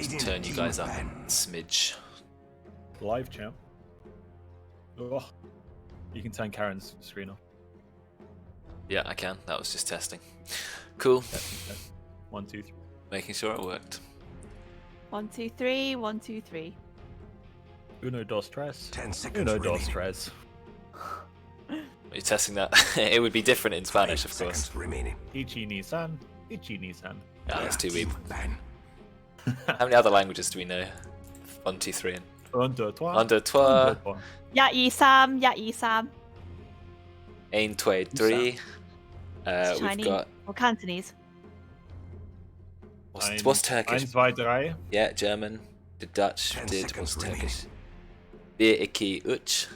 Just turn you guys up a smidge. Live champ. Oh, you can turn Karen's screen off. Yeah, I can. That was just testing. Cool. 1, 2, 3. Making sure it worked. 1, 2, 3. 1, 2, 3. Uno, dos, tres. 10 seconds. Uno, dos, tres. Are you testing that? It would be different in Spanish, of course. Remaining. Ichi ni san. Ichi ni san. Yeah, that's too weak. Ban. How many other languages do we know? 1, 2, 3, and Un, deux, trois. un, deux, trois, Ya Isam, Ya Isam. ein, twee, three. We've Chinese got or Cantonese. what's Turkish? 1, 2, 3. Yeah, German. The Dutch 10 did. seconds What's remaining. Turkish? Bir, iki, üç.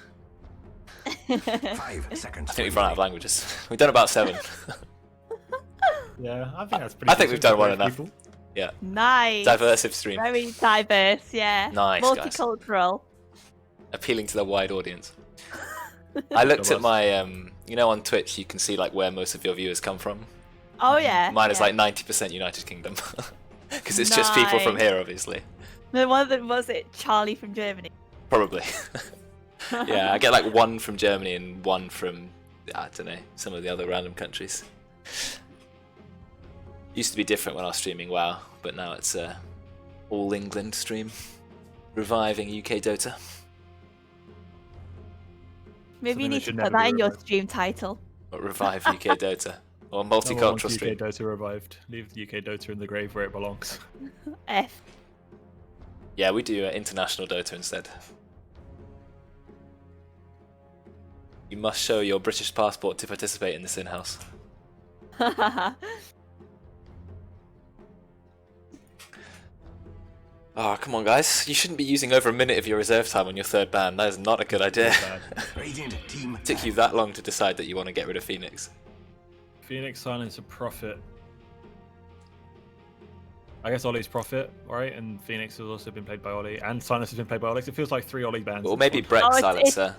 5 seconds. I think we've run out of languages. We've done about 7. Yeah, I think that's pretty I think decent we've done for well both enough. people. Yeah. Nice. Diversive stream. Very diverse, yeah. Nice, guys. Multicultural. Appealing to the wide audience. I looked at my, you know, on Twitch you can see like where most of your viewers come from. Oh yeah. Mine is yeah. like 90% United Kingdom. Because it's just people from here, obviously. The one that was it Charlie from Germany. Probably. Yeah, I get like 1 from Germany and 1 from, I don't know, some of the other random countries. Used to be different when I was streaming WoW, but now it's all England stream. Reviving UK Dota. Maybe Something you that need to should put never that be in your revived. stream title. Or Revive UK Dota. Or No one wants multicultural UK stream. Dota revived. Leave the UK Dota in the grave where it belongs. F. Yeah, we do international Dota instead. You must show your British passport to participate in this in-house. Oh, come on, guys. You shouldn't be using over a minute of your reserve time on your 3rd ban. That is not a good idea. Radiant team. It took you that long to decide that you want to get rid of Phoenix. Phoenix, Silence, and Prophet. I guess Oli's Prophet, right? And Phoenix has also been played by Oli, and Silence has been played by Oli. So it feels like 3 Oli bands. Or maybe Brexx. Brexx Oh, Silencer.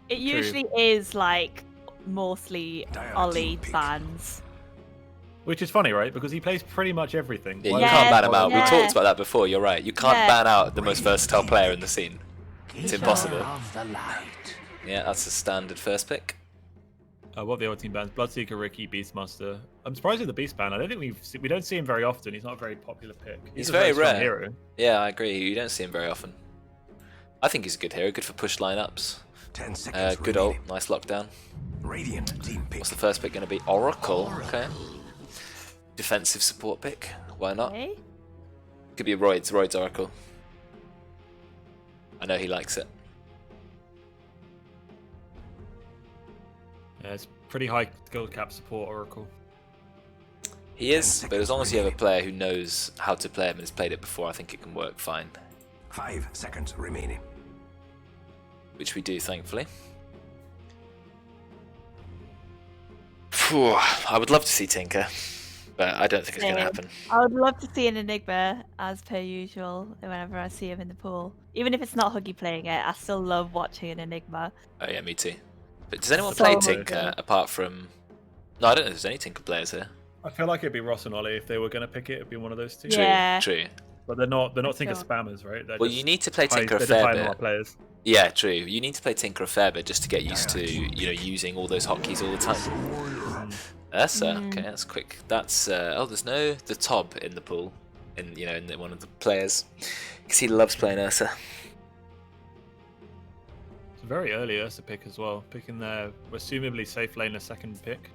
It usually is like mostly Dire Oli team pick. bands. Which is funny, right? Because he plays pretty much everything. Yeah, Why you would can't Yeah, ban him out. yeah. We talked about that before, you're right. You can't Yeah. ban out the most versatile player in the scene. It's impossible. Of the light. Yeah, that's a standard first pick. What are the other team bands? Bloodseeker, Ricky, Beastmaster. I'm surprised with the Beast ban. I don't think we don't see him very often. He's not a very popular pick. He's a very strong rare. hero. Yeah, I agree. You don't see him very often. I think he's a good hero, good for push lineups. 10 seconds. Good ult, remaining. nice lockdown. Radiant team pick. What's the first pick going to be? Oracle. Okay. Defensive support pick. Why not? Okay. Could be a Roidz Oracle. I know he likes it. Yeah, it's pretty high skill cap support Oracle. He is, but as long as you have a player who knows how to play him and has played it before, I think it can work fine. 5 seconds remaining. Which we do, thankfully. Phew, I would love to see Tinker, but I don't think it's going to Same. happen. I would love to see an Enigma as per usual whenever I see him in the pool. Even if it's not Huggy playing it, I still love watching an Enigma. Oh yeah, me too. But does anyone So play good. Tinker apart from... No, I don't know if there's any Tinker players here. I feel like it'd be Ross and Oli if they were going to pick it. It'd be one of those two. True, Yeah. true. But they're not Tinker Sure. spammers, right? They're Well, just you need to play Tinker a they're just fair high bit. MMR players. Yeah, true. You need to play Tinker a fair bit just to get used to, you know, using all those hotkeys all the time. Ursa, okay, that's quick. That's oh, there's no the Tob in the pool, in one of the players, because he loves playing Ursa. It's a very early Ursa pick as well. Picking their assumably safe lane a 2nd pick.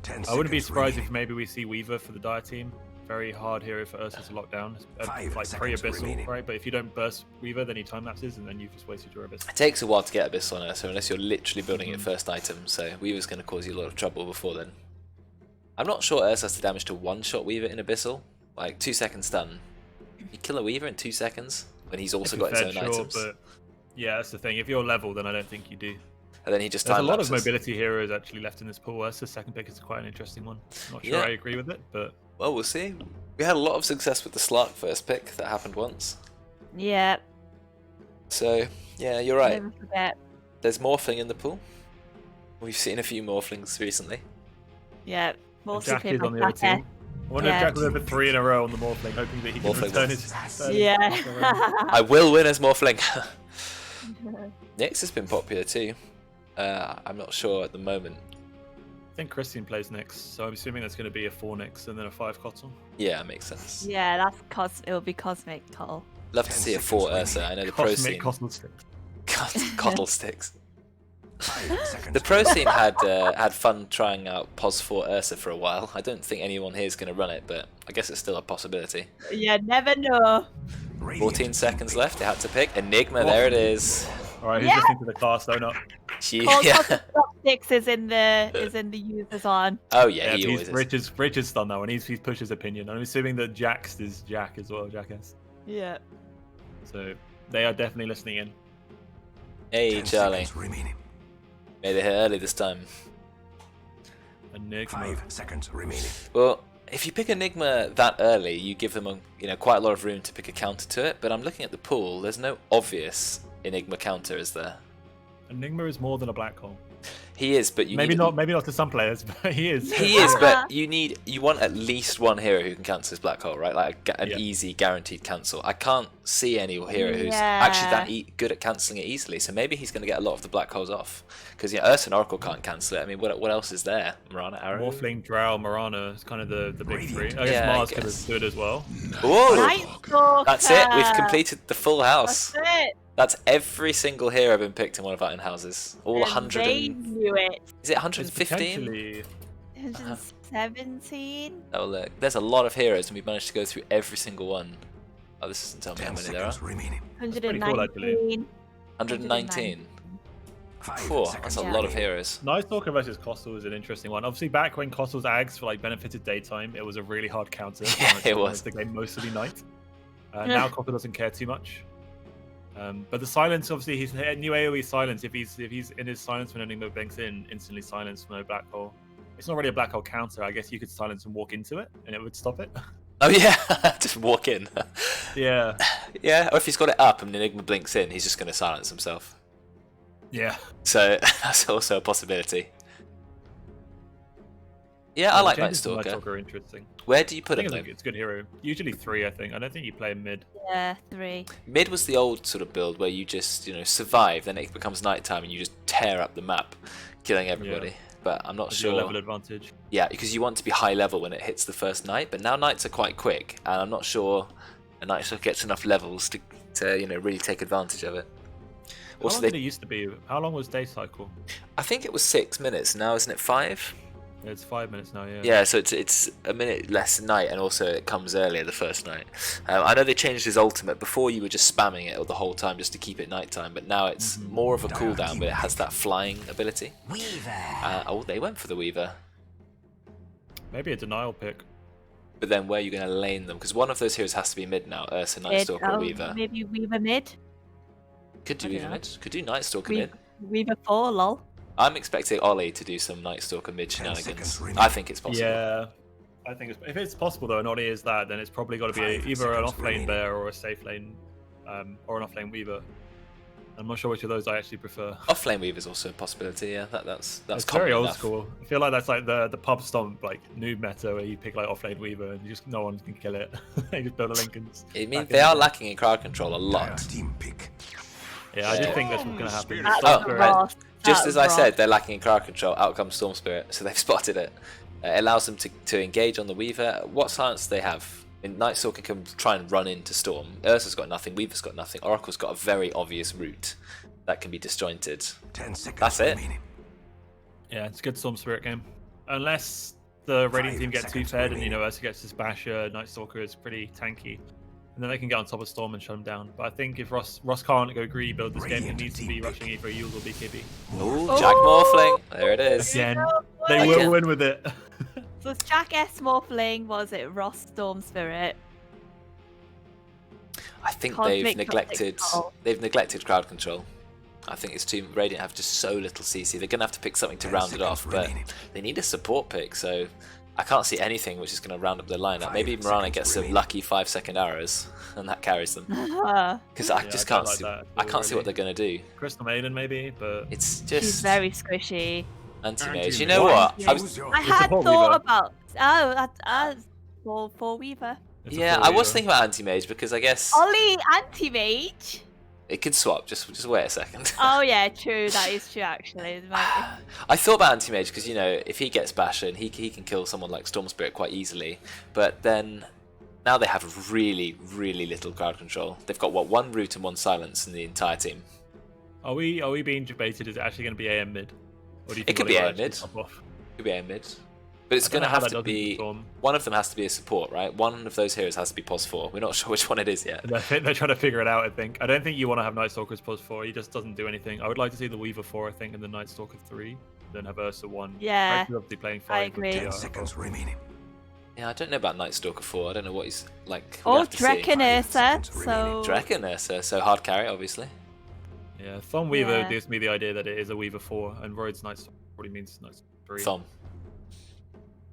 10 I wouldn't be seconds surprised if remaining. maybe we see Weaver for the Dire team. Very hard hero for Ursa to lock down. 5 Like seconds pre-Abyssal, remaining. right? But if you don't burst Weaver, then he time lapses and then you've just wasted your Abyssal. It takes a while to get Abyss on Ursa unless you're literally building it first item, so Weaver's going to cause you a lot of trouble before then. I'm not sure Ursa has the damage to one-shot Weaver in Abyssal. Like 2 seconds stun. You kill a Weaver in 2 seconds when he's also got his own items. But yeah, that's the thing. If you're level, then I don't think you do. And then he just There's a time lot of lapses. mobility heroes actually left in this pool. Ursa's 2nd pick is quite an interesting one. Not sure Yeah. I agree with it, but Well, we'll see. We had a lot of success with the Slark first pick. That happened once. Yeah. So, yeah, you're right. Never forget. There's Morphling in the pool. We've seen a few Morphlings recently. Yeah. Mostly Jack played is by on the other Jack. team. I wonder if Jack will over 3 in a row on the Morphling, hoping that he can Morphling return wins. his... Yeah. I will win as Morphling. Nyx has been popular too. I'm not sure at the moment. I think Christian plays next, so I'm assuming that's going to be a 4 Nyx and then a 5 Cotton. Yeah, makes sense. Yeah, it'll be Cosmic Cottle. Love to see a 4 Ursa. I know the pro scene. Cottle sticks. 5 seconds. The pro scene had fun trying out Pos 4 Ursa for a while. I don't think anyone here is going to run it, but I guess it's still a possibility. Yeah, never know. 14 seconds left. They had to pick Enigma. There it is. All right, who's Yeah. listening to the cast? Own up. Yeah. CosmicChopsticks is in the users on. Oh yeah, he always Rich is. is done that one. He's pushed his opinion. I'm assuming that Jax is Jack as well, Jackass. Yeah. So they are definitely listening in. Hey 10 Charlie, seconds remaining. made it here early this time. Enigma. 5 seconds remaining. Well, if you pick Enigma that early, you give them quite a lot of room to pick a counter to it. But I'm looking at the pool. There's no obvious Enigma counter, is there? Enigma is more than a black hole. He is, but you Maybe need not to some players, but he is. He is, but you want at least one hero who can cancel his black hole, right? Like an easy, guaranteed cancel. I can't see any hero who's actually that good at cancelling it easily. So maybe he's going to get a lot of the black holes off. Because Ursa and Oracle can't cancel it. I mean, what else is there? Marana, Arrow? Morphling, Drow, Marana is kind of the big three. I guess Yeah, Mars I could guess. have stood as well. Whoa! That's it. We've completed the full house. That's it. That's every single hero been picked in one of our in-houses. All And 100. They knew it. Is it It's 115? potentially 117. Oh look, there's a lot of heroes, and we've managed to go through every single one. Oh, this doesn't tell me how 10 many there are. seconds remaining. pretty cool, actually. 119. 119. 5 Cool, seconds that's a lot of remaining. heroes. Night Stalker versus Coastal is an interesting one. Obviously, back when Coastal's Ags for benefited daytime, it was a really hard counter. Yeah, it was. The game mostly night. Now Coastal doesn't care too much. But the silence, obviously, he's new AoE silence. If he's in his silence when Enigma blinks in, instantly silence, no black hole. It's not really a black hole counter. I guess you could silence and walk into it, and it would stop it. Oh yeah, just walk in. Yeah. Yeah, or if he's got it up and Enigma blinks in, he's just going to silence himself. Yeah. So that's also a possibility. Yeah, I like Night Night Stalker. Stalker are interesting. Where do you I put think him though? it's a good hero. Usually 3, I think. I don't think you play him mid. Yeah, 3. Mid was the old sort of build where you just, survive, then it becomes nighttime and you just tear up the map, killing everybody. But I'm not With sure. your level advantage. Yeah, because you want to be high level when it hits the first night, but now nights are quite quick, and I'm not sure a night sort of gets enough levels to really take advantage of it. How long did it used to be? How long was day cycle? I think it was 6 minutes. Now isn't it 5? It's 5 minutes now, yeah. Yeah, so it's a minute less night, and also it comes earlier the first night. I know they changed his ultimate. Before you were just spamming it the whole time just to keep it nighttime, but now it's more of a cooldown, but it has that flying ability. Oh, they went for the Weaver. Maybe a denial pick. But then where are you going to lane them? Because one of those heroes has to be mid now. Ursa, Night Stalker, or Weaver. Maybe Weaver mid. Could do I don't Weaver know. mid. Could do Night Stalker mid. Weaver 4, lol. I'm expecting Oli to do some Night Stalker mid shenanigans. seconds remaining. I think it's possible. Yeah. I think if it's possible though, and Oli is that, then it's probably got to be 5 either an seconds off lane remaining. bear or a safe lane, or an off lane Weaver. I'm not sure which of those I actually prefer. Off-lane Weaver is also a possibility. Yeah, that's It's common very old enough. school. I feel like that's like the pub stomp noob meta where you pick off lane Weaver and just no one can kill it. You just build a Lincolns. I mean, back they in are the- lacking in crowd control a Dire lot. team pick. Yeah, I do think that's what's going to happen. That's Oh, Ross. Just That's as I Ross. said, they're lacking in crowd control. Out comes Storm Spirit, so they've spotted it. It allows them to engage on the Weaver. What silence do they have? I mean, Night Stalker can try and run into Storm. Ursa's got nothing. Weaver's got nothing. Oracle's got a very obvious route that can be disjointed. 10 seconds That's it. remaining. Yeah, it's a good Storm Spirit game. Unless the Radiant 5 team gets too seconds fed and remaining. Ursa gets this Basher, Night Stalker is pretty tanky. And then they can get on top of Storm and shut him down. But I think if Ross can't go greedy build this game, he Radiant needs to be team rushing either Eul or BKB. Ooh, Jack Morphling. There it is. Again, No they way. will Again. win with it. So it's Jack S. Morphling, was it Ross Storm Spirit? I think Cosmic they've neglected Chopsticks. crowd control. I think it's too Radiant have just so little CC. They're gonna have to pick something to 10 round it seconds off, but remaining. they need a support pick. So I can't see anything which is gonna round up their lineup. 5 Maybe Marana seconds gets some remaining. lucky 5-second arrows, and that carries them. Because I Yeah, just I can't like see. that I can't see what already. they're gonna do. Crystal Maiden maybe, but It's She's just very squishy. anti-mage. Anti-mage. You know what? Yeah. I was Choose your I It's a had support thought Weaver. about. for Weaver. It's a Yeah, full I was Weaver. thinking about anti-mage because I guess Oli anti-mage. it could swap. Just wait a second. Oh yeah, true. That is true actually. It might I thought about anti-mage because, you know, if he gets Bastion, he can kill someone like Storm Spirit quite easily. But then now they have really, really little crowd control. They've got what, 1 root and 1 silence in the entire team. Are we being debated? Is it actually going to be AM mid? Or do you It think could be Oli will AM mid. actually pop off? Could be aim mid. But it's I don't going to know how have that to does be... with Storm. One of them has to be a support, right? One of those heroes has to be pos 4. We're not sure which one it is yet. They're trying to figure it out, I think. I don't think you want to have Night Stalker as pos 4. He just doesn't do anything. I would like to see the Weaver 4, I think, and the Night Stalker 3. Then have Ursa 1. Yeah, Brexx is obviously playing 5. I agree. 10 seconds remaining. Yeah, I don't know about Night Stalker 4. I don't know what he's like. We Oh, have to see. Drekkon Ursa. Seconds So Drekkon Ursa, so hard carry, obviously. Yeah, ThomWHE Yeah. gives me the idea that it is a Weaver 4, and Roidz Night Stalker probably means Night Stalker 3. Thom.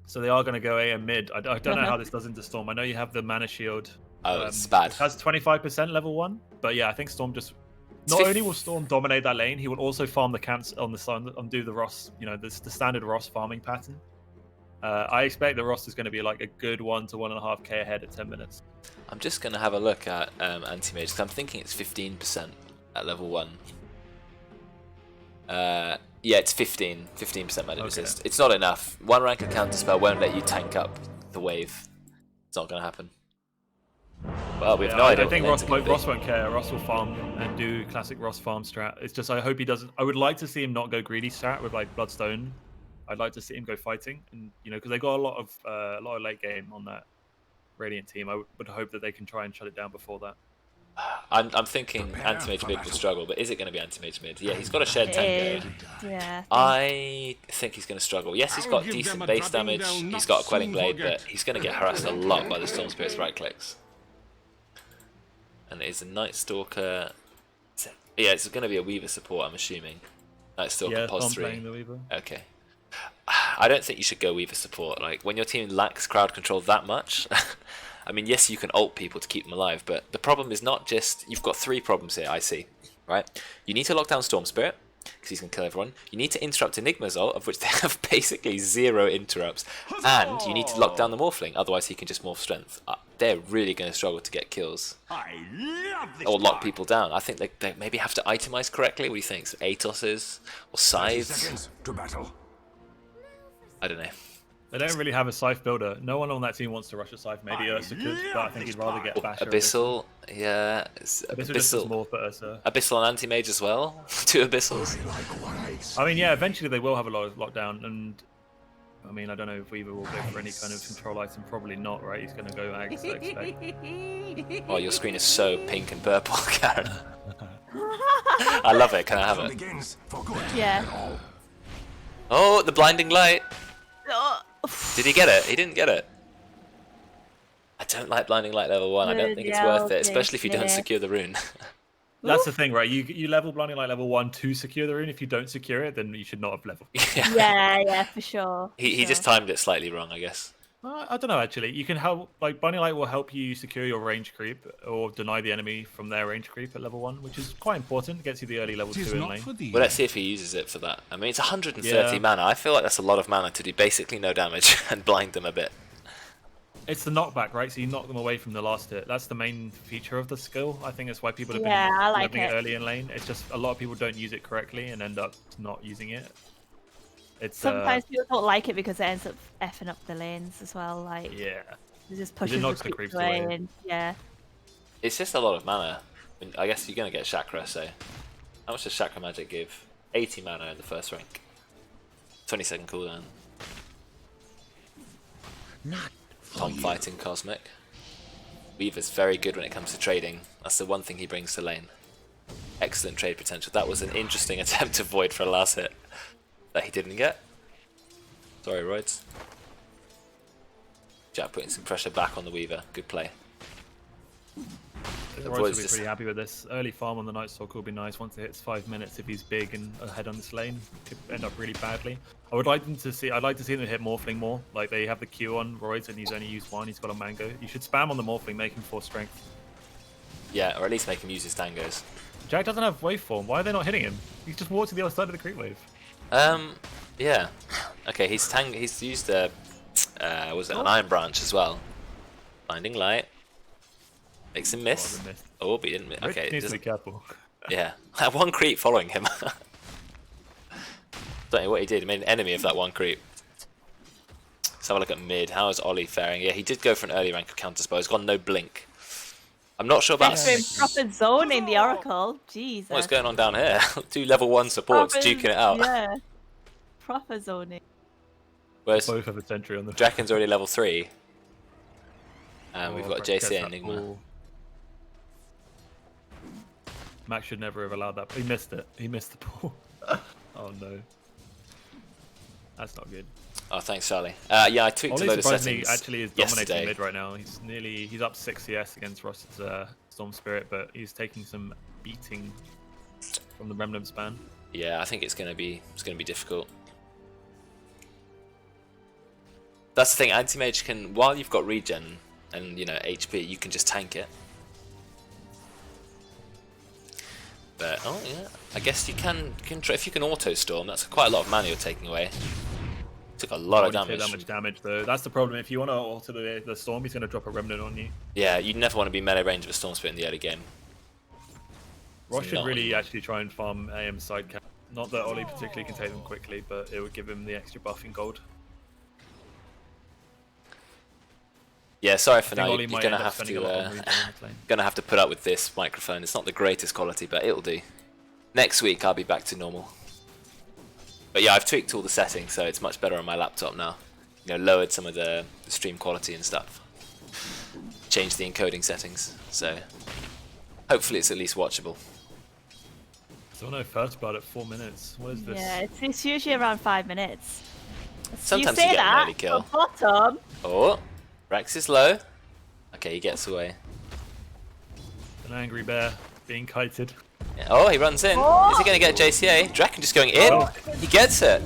So they are going to go AM mid. I don't know how this does into Storm. I know you have the Mana Shield. Oh, it's bad. It has 25% level 1, but yeah, I think Storm just... It's Not fif- only will Storm dominate that lane, he will also farm the camps on the sun and do the Ross, you know, the standard Ross farming pattern. I expect the Ross is going to be like a good 1 to 1.5k ahead at 10 minutes. I'm just going to have a look at anti-mage, because I'm thinking it's 15% at level 1. Yeah, it's 15% magic resist. It's not enough. 1 rank of counterspell won't let you tank up the wave. It's not going to happen. Well, we have Yeah, no I idea. don't think what the lanes are gonna Ross be. won't care. Ross will farm and do classic Ross farm strat. It's just I hope he doesn't. I would like to see him not go greedy strat with like Bloodstone. I'd like to see him go fighting, and you know, because they got a lot of late game on that Radiant team. I would hope that they can try and shut it down before that. I'm thinking Prepare anti-mage for mid will battle. struggle, but is it going to be anti-mage mid? Yeah, he's got a shared it tango. is. Yeah. I think he's going to struggle. Yes, he's I'll got give them decent a base drubbing damage. they'll He's not got a quelling soon blade, forget. but he's going to get harassed a lot by the Storm Spirit's right clicks. And it is a Night Stalker. Yeah, it's going to be a Weaver support, I'm assuming. Night Stalker Yeah, pos Thom 3. playing the Weaver. Okay. I don't think you should go Weaver support. Like, when your team lacks crowd control that much, I mean, yes, you can ult people to keep them alive, but the problem is not just... You've got 3 problems here, I see, right? You need to lock down Storm Spirit, because he's going to kill everyone. You need to interrupt Enigma's ult, of which they have basically 0 interrupts. And you need to lock down the Morphling, otherwise he can just morph strength. They're really going to struggle to get kills. I love this Or lock part. people down. I think they maybe have to itemize correctly. What do you think? So Atoses? Or 30 Scythes? seconds to battle. I don't know. They don't really have a Scythe builder. No one on that team wants to rush a Scythe. Maybe I Ursa could, but I think he'd rather get Basher. Abyssal, yeah. Abyssal just does more for Ursa. Abyssal and anti-mage as well. 2 Abyssals. I like what I see. I mean, yeah, eventually they will have a lot of lockdown, and I mean, I don't know if Weaver will go for any kind of control item. Probably not, right? He's going to go Ags, I expect. Oh, your screen is so pink and purple, Karen. I love it. Can I have Battle it? begins for good. Yeah. Oh, the blinding light. Oh, Did he get it? He didn't get it. I don't like blinding light level 1. I don't think it's worth it, especially if you don't secure the rune. That's the thing, right? You level Blinding Light level 1 to secure the rune. If you don't secure it, then you should not have leveled. yeah, for sure. He just timed it slightly wrong, I guess. I don't know, actually. You can help, like, Blinding Light will help you secure your range creep or deny the enemy from their range creep at level 1, which is quite important. It gets you the early level 2 Tis in not lane. for thee. Well, let's see if he uses it for that. I mean, it's 130 Yeah. mana. I feel like that's a lot of mana to do basically no damage and blind them a bit. It's the knockback, right? So you knock them away from the last hit. That's the main feature of the skill. I think that's why people have been Yeah, I like leveling it it. early in lane. It's just a lot of people don't use it correctly and end up not using it. It's Sometimes people don't like it because it ends up effing up the lanes as well. Like, yeah. it just pushes knocks the the creeps creeps away. away. And, yeah. It's just a lot of mana. I mean, I guess you're going to get Chakra, so... How much does Chakra Magic give? 80 mana in the first rank. 20-second cooldown. Not Thom fighting Cosmic. Weaver's very good when it comes to trading. That's the one thing he brings to lane. Excellent trade potential. That was an interesting attempt to void for a last hit that he didn't get. Sorry, Roidz. Jack putting some pressure back on the Weaver. Good play. Royce The will Roidz be just- pretty happy with this. Early farm on the Night Stalker will be nice once it hits 5 minutes. If he's big and ahead on this lane, could end up really badly. I'd like to see them hit Morphling more. Like they have the Q on Roids and he's only used 1. He's got a Mango. You should spam on the Morphling, make him 4 strength. Yeah, or at least make him use his tangos. Jack doesn't have waveform. Why are they not hitting him? He's just walked to the other side of the creep wave. Yeah. Okay, he's used was it an Iron Branch as well. Blinding light. Makes him miss. Oh, missed. Oh, but he didn't miss. Roidz Okay, needs to be careful. yeah. That one creep following him. Don't know what he did. He made an enemy of that one creep. Let's have a look at mid. How is Oli faring? Yeah, he did go for an early rank of counter spell. He's got no blink. I'm not sure about Proper zoning the Oracle. Jesus. what's going on down here. 2 level 1 supports Proper- duking it out. Yeah. Proper zoning. Whereas Both have a sentry on the. Drekkon's already level 3. And we've Oh, got Brexx gets JC that Enigma. ball. Max should never have allowed that. He missed it. He missed the ball. Oh no. That's not good. Oh, thanks, Charlie. Yeah, I tweaked a Oli load of surprisingly settings actually is dominating yesterday. mid right now. He's up 6 CS against Ross's Storm Spirit, but he's taking some beating from the Remnant span. Yeah, I think it's gonna be difficult. That's the thing. Anti-mage can, while you've got regen and HP, you can just tank it. But oh yeah, I guess you can try, if you can auto storm. That's quite a lot of mana you're taking away. Took a lot of Don't damage. take that much damage though. That's the problem. If you want to alter the storm, he's going to drop a Remnant on you. Yeah, you never want to be melee range of a storm spirit in the early game. Ross should not really anymore. actually try and farm AM side cap. Not that Oli particularly can take them quickly, but it would give him the extra buff in gold. Yeah, sorry for I think now. Oli You're might gonna end up have spending a lot on to regen in this lane. gonna have to put up with this microphone. It's not the greatest quality, but it'll do. Next week I'll be back to normal. But yeah, I've tweaked all the settings, so it's much better on my laptop now. Lowered some of the stream quality and stuff. Changed the encoding settings, so hopefully it's at least watchable. Still no first blood at 4 minutes. What is this? Yeah, it's usually around 5 minutes. Sometimes you you say get an that, early kill. but bottom. Oh, Brexx is low. Okay, he gets away. An angry bear being kited. Yeah. Oh, he runs in. Is he going to get JCA? Drekkon just going in. Oh. He gets it.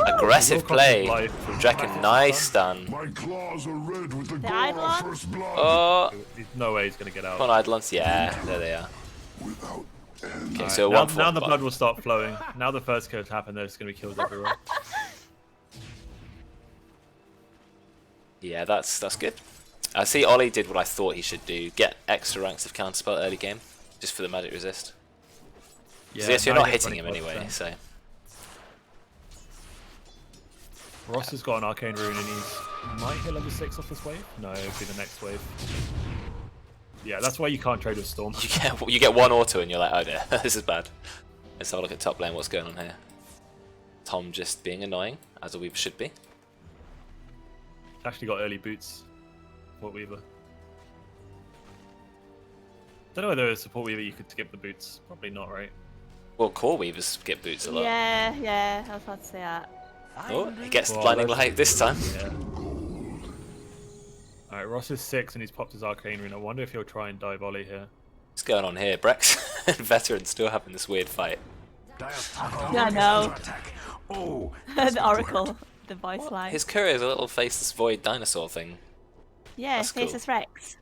Aggressive Real cost of play life from from Drekkon. Nice stun. My claws are red with the The gore Eidolon? of first blood. Oh, There's no way he's going to get out. come on, Eidolons. Yeah, there they are. Without end. Okay, Alright, so now, 1-4. now the blood will start flowing. Now the first kill has happened, there's going to be kills everywhere. Yeah, that's good. I see Oli did what I thought he should do. Get extra ranks of counterspell early game, just for the magic resist. Yeah, Yes, you're now not he gets hitting him 24%. anyway, so. Ross has got an arcane rune and he might hit level 6 off this wave. No, it'll be the next wave. Yeah, that's why you can't trade with Storm. You get one auto and you're like, oh dear, this is bad. Let's have a look at top lane, what's going on here. Tom just being annoying, as a Weaver should be. He's actually got early boots. Support Weaver. Don't know whether a support Weaver you could skip the boots. Probably not, right? Well, core Weavers get boots a lot. Yeah, I was about to say that. Oh, he gets the Well, blinding that's- light this time. Yeah. Alright, Ross is 6 and he's popped his arcane rune. I wonder if he'll try and dive Oli here. What's going on here? Brexx and Veteran still having this weird fight. Yeah, I know. Attack. Oh, The Oracle, the voice line. His courier is a little faceless void dinosaur thing. Yeah, that's cool. Faceless Rex.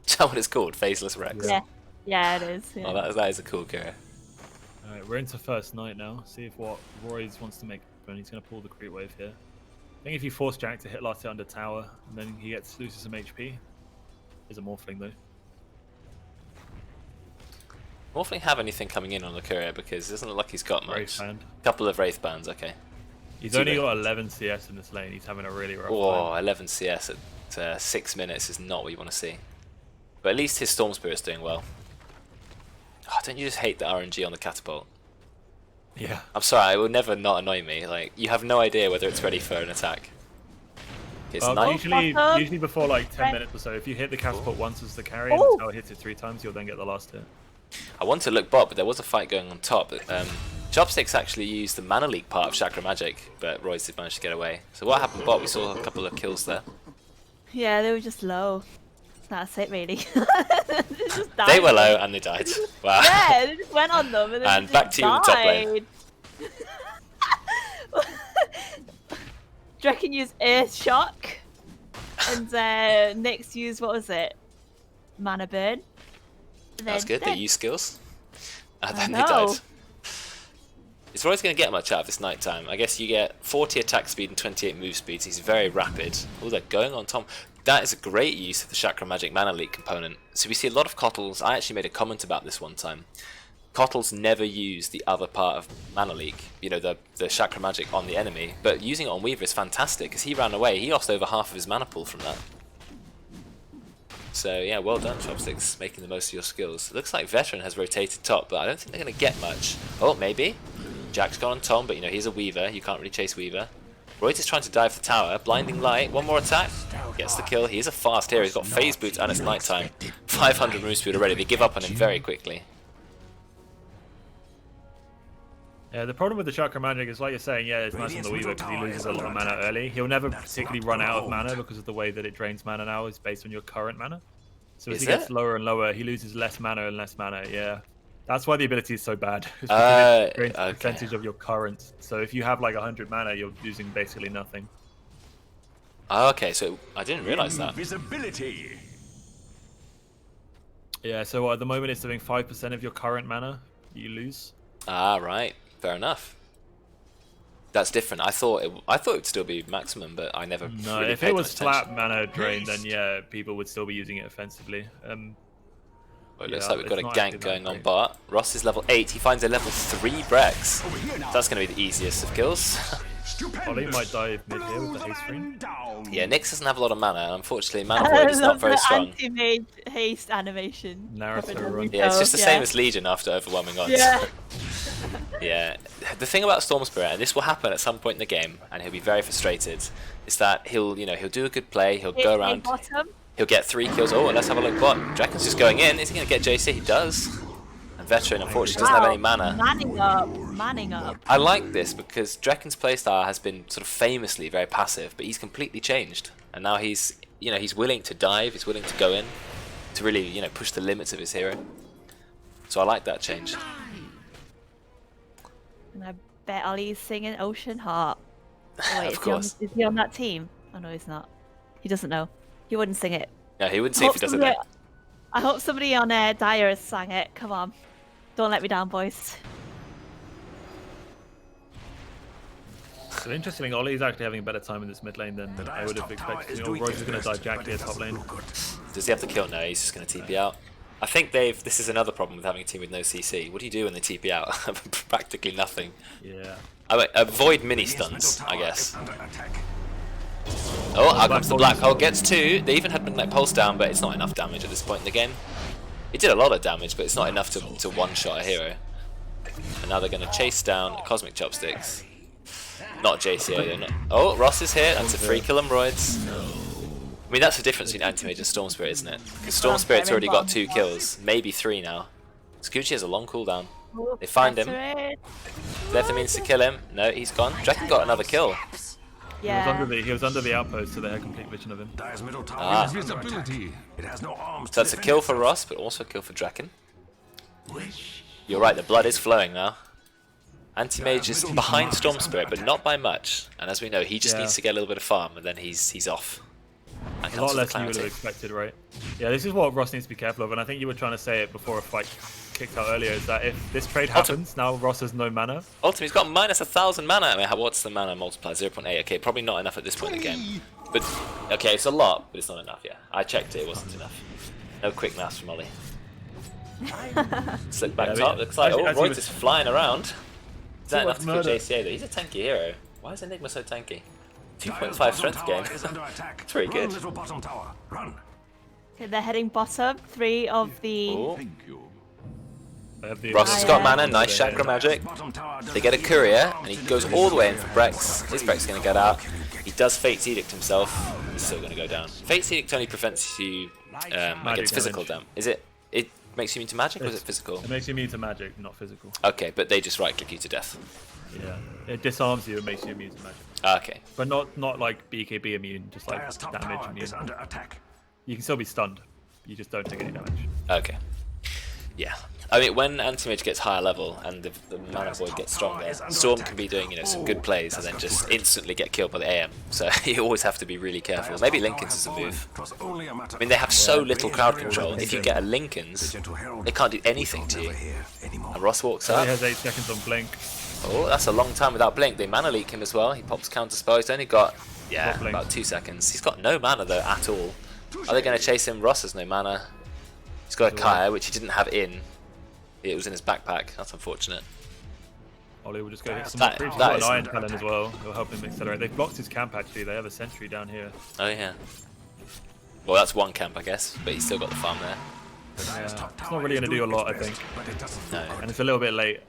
Is that what it's called? Faceless Rex? Yeah, it is. Yeah. Oh, that is a cool courier. Alright, we're into first night now. See if what Roidz wants to make happen. He's going to pull the creep wave here. I think if you force Jack to hit Latte under tower, and then he loses some HP. There's a Morphling though. Morphling have anything coming in on the courier because it doesn't look like he's got much. Wraith band. Couple of Wraith bands, okay. He's Too only bad. got 11 CS in this lane. He's having a really rough Oh, time. 11 CS at 6 minutes is not what you want to see. But at least his Storm Spirit's doing well. Oh, don't you just hate the RNG on the catapult? Yeah. I'm sorry, it will never not annoy me. Like, you have no idea whether it's ready for an attack. It's nice. Usually before like 10 minutes or so, if you hit the catapult once as the carry and the tower hits it 3 times, you'll then get the last hit. I want to look bot, but there was a fight going on top. Chopsticks actually used the mana leak part of Chakra Magic, but Roidz did manage to get away. So what happened bot? We saw a couple of kills there. Yeah, they were just low. That's it, really. They just died. They were low and they died. Wow. Yeah, they just went on them and then And they back just to you in the top lane. died. Drekkon used Earth Shock, and Nyx used, what was it? Mana Burn. And That's then good, they dead. use skills. And I then they know. died. Is Roidz going to get much out of this nighttime? I guess you get 40 attack speed and 28 move speed. So he's very rapid. Oh, they're going on Tom. That is a great use of the Chakra Magic Mana Leak component. So we see a lot of Kottls. I actually made a comment about this one time. Kottls never use the other part of Mana Leak, you know, the Chakra Magic on the enemy. But using it on Weaver is fantastic because he ran away. He lost over half of his mana pool from that. So yeah, well done, Chopsticks, making the most of your skills. It looks like Veteran has rotated top, but I don't think they're going to get much. Oh, maybe. Jack's gone on Tom, but you know, he's a Weaver. You can't really chase Weaver. Roidz is trying to dive the tower. Blinding Light. One more attack. Gets the kill. He is a fast hero. He's got Phase Boots and it's nighttime. 500 move speed already. They give up on him very quickly. Yeah, the problem with the Chakra Magic is, like you're saying, yeah, it's nice on the Weaver because he loses a lot of mana early. He'll never particularly run out of mana because of the way that it drains mana now is based on your current mana. So as he gets lower and lower, he loses less mana and less mana, yeah. That's why the ability is so bad. It's because it drains the percentage of your current. So if you have like 100 mana, you're losing basically nothing. Oh, okay, so I didn't realize that. Invisibility. Yeah, so at the moment it's doing 5% of your current mana you lose. Ah, right. Fair enough. That's different. I thought it would still be maximum, but I never. No, really if paid it was much flat attention. mana drain, then yeah, people would still be using it offensively. Well, it looks yeah, like we've got a it's not gank actually that going on great. bot. Ross is level 8. He finds a level 3 Brexx. Over here now. That's going to be the easiest of kills. Oli might die mid here with the haste screen. Down. Yeah, Nyx doesn't have a lot of mana, and unfortunately, Mana Void is not very strong. Anti-mage haste animation. Naruto happened run. Yeah, it's just the yeah. same as Legion after overwhelming odds. Yeah. Yeah, the thing about Storm Spirit, and this will happen at some point in the game, and he'll be very frustrated, is that he'll do a good play, he'll go around, Bottom. he'll get 3 kills. Oh, let's have a look. What? Drekkon's just going in. Is he going to get JC? He does. And Veteran, unfortunately, doesn't have any mana. Manning up. Manning up. I like this because Drekkon's playstyle has been sort of famously very passive, but he's completely changed, and now he's willing to dive, he's willing to go in, to really push the limits of his hero. So I like that change. And I bet Ollie's singing Ocean Heart. Oh, wait, Of course. Is he on that team? Oh no, he's not. He doesn't know. He wouldn't sing it. Yeah, he wouldn't see if he doesn't know. I hope somebody on Dire has sang it. Come on. Don't let me down, boys. So interestingly, Oli is actually having a better time in this mid lane than I would have expected. Roidz is going to die Jack here top lane. Does he have to kill? No, he's just going to TP out. I think this is another problem with having a team with no CC. What do you do when they TP out? Practically nothing. Yeah. Avoid mini stuns, I guess. Oh, out comes the black hole. Gets 2. They even had Midnight Pulse down, but it's not enough damage at this point in the game. It did a lot of damage, but it's not enough to one-shot a hero. And now they're going to chase down CosmicChopsticks. Not JCA, they're not. Oh, Ross is here. That's a free kill on Roidz. I mean, that's the difference between Anti-Mage and Storm Spirit, isn't it? Because Storm Spirit's already got 2 kills, maybe 3 now. Scoochie has a long cooldown. They find him. Left the means to kill him. No, he's gone. Drekkon got another kill. Yeah. He was under the outpost, so they had complete vision of him. Dire's middle tower Ah. has no visibility. It has no arms. So that's a kill for Ross, but also a kill for Drekkon. You're right, the blood is flowing now. Anti-Mage is behind Storm Spirit, but not by much. And as we know, he just needs to get a little bit of farm, and then he's off. A lot less than you would have expected, right? Yeah, this is what Ross needs to be careful of, and I think you were trying to say it before a fight kicked out earlier, is that if this trade happens, now Ross has no mana. Ultimately, he's got minus 1,000 mana. I mean, what's the mana multiplier? 0.8. Okay, probably not enough at this point in the game. But, okay, it's a lot, but it's not enough, yeah. I checked it wasn't enough. No quick maths from Oli. Slip back top. Looks like, Roidz is flying around. Is that enough to kill JCA though? He's a tanky hero. Why is Enigma so tanky? 2.5 strength gain. It's pretty good. Okay, they're heading bottom. 3 of the... Ooh. Thank you. Ross has got mana, nice chakra magic. They get a courier, and he goes all the way in for Brexx. His Brexx is going to get out. He does Fate's Edict himself. He's still going to go down. Fate's Edict only prevents you against physical damage. Is it? It makes you immune to magic, or is it physical? It makes you immune to magic, not physical. Okay, but they just right-click you to death. Yeah. It disarms you and makes you immune to magic. Okay. But not like BKB immune, just like damage immune. Under attack. You can still be stunned. You just don't take any damage. Okay. Yeah. I mean, when Anti-Mage gets higher level and the Mana Void gets stronger, Storm can be doing some good plays and then just instantly get killed by the AM. So you always have to be really careful. Maybe Linken's is a move. I mean, they have so little crowd control. If you get a Linken's, they can't do anything to you. And Ross walks He up. has 8 seconds on blink. Oh, that's a long time without blink. They mana leak him as well. He pops counter spell. He's only got, yeah, Blink. about 2 seconds. He's got no mana though at all. Are they going to chase him? Ross has no mana. He's got a Kaya, which he didn't have in. It was in his backpack. That's unfortunate. Oli will just go hit some That- more creeps. that He's got is- an Iron Talon as well. He'll help him accelerate. They've blocked his camp actually. They have a sentry down here. Oh yeah. Well, that's one camp, I guess, but he's still got the farm there. Yeah, it's not really going to do a lot, I think. But it doesn't No. And it's a little bit late.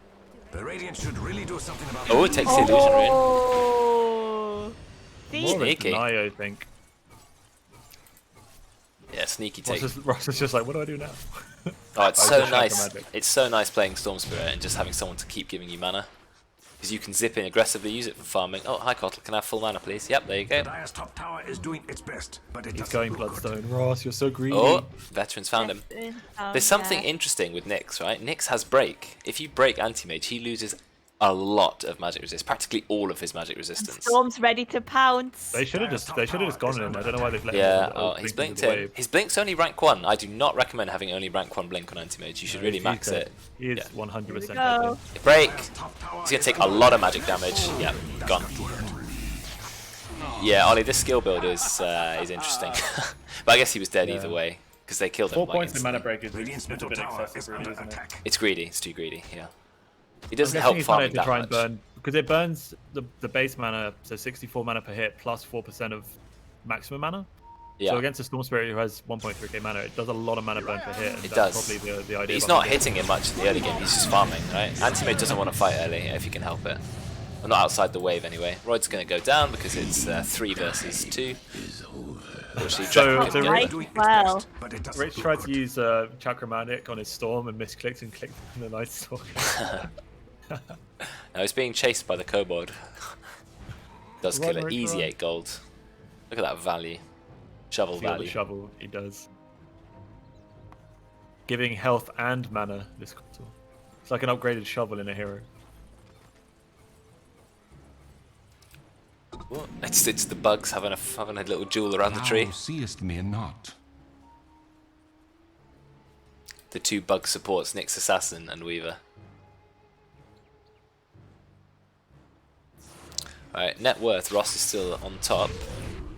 The Radiant should really do something about Oh, it takes the illusion rune. Oh, see? More of a Sneaky. deny, I think. Yeah, sneaky Ross take. is just like, what do I do now? Oh, it's I so just shatter nice. magic. It's so nice playing Storm Spirit and just having someone to keep giving you mana. Because you can zip in aggressively, use it for farming. Oh, hi Kotl, can I have full mana please? Yep, there you go. Dire's top tower is doing its best, but it He's doesn't going look Bloodstone. Ross, you're so greedy. Oh, veterans found him. Oh, There's something yeah. interesting with Nyx, right? Nyx has break. If you break anti-mage, he loses a lot of magic resist, practically all of his magic resistance. Storm's ready to pounce. They should have just gone in. I don't know why they've let Yeah, him. oh, he's blinked in. His blink's only rank 1. I do not recommend having only rank 1 blink on anti-mage. You should really max it. He is Yeah. 100% Go. Break. He's gonna take a lot of magic damage. Yeah, gone. Yeah, Oli, this skill build is interesting. But I guess he was dead either way because they killed him. 4 like, points in instantly. mana break is Radiant's a middle bit tower excessive, is really, under isn't it? attack. It's greedy. It's too greedy. Yeah. He I'm doesn't guessing help he's farming to that try much. and burn because it burns the base mana, so 64 mana per hit plus 4% of maximum mana. Yeah. So against a Storm Spirit who has 1.3k mana, it does a lot of mana burn per hit. And It that's does. probably the But idea. he's not behind it. hitting it much in the early game. He's just farming, right? Anti-mage doesn't want to fight early if he can help it. Well, not outside the wave anyway. Roid's going to go down because it's 3 versus 2. Unfortunately, So- Drekkon so couldn't Right. get it. Doing its Well. best, but it doesn't Rich look tried to good. use Chakramatic on his Storm and misclicked and clicked on the Night Stalker. Now he's being chased by the kobold. Does Run, kill it. Rich, Easy run. 8 gold. Look at that value. Shovel Feel the value. shovel, he does. Giving health and mana, this console. It's like an upgraded shovel in a hero. What? It's the bugs having a little duel around the tree. Thou seest me not. The 2 bug supports, Nyx Assassin and Weaver. Alright, net worth, Ross is still on top.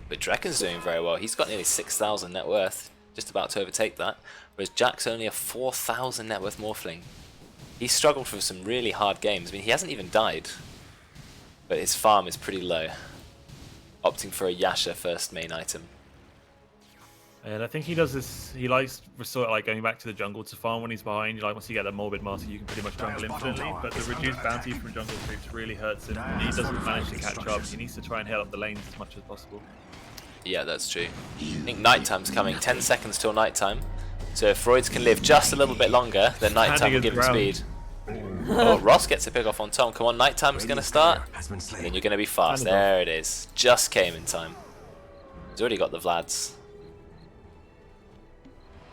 But Drekkon's doing very well. He's got nearly 6,000 net worth. Just about to overtake that. Whereas Jack's only a 4,000 net worth morphling. He's struggled for some really hard games. I mean, he hasn't even died. But his farm is pretty low. Opting for a Yasha first main item. And I think he does this. He likes sort of like going back to the jungle to farm when he's behind. Like once you get that Morbid Master, you can pretty much jungle infinitely. But the reduced bounty from jungle creeps really hurts him. And he doesn't manage to catch up. He needs to try and hit up the lanes as much as possible. Yeah, that's true. I think nighttime's coming. 10 seconds till nighttime. So if Roidz can live just a little bit longer, then nighttime will his give him ground. speed. Oh, Ross gets a pick off on Tom. Come on, nighttime's going to start. Has been slain. Then you're going to be fast. Kind of There it is. Just came in time. He's already got the Vlads.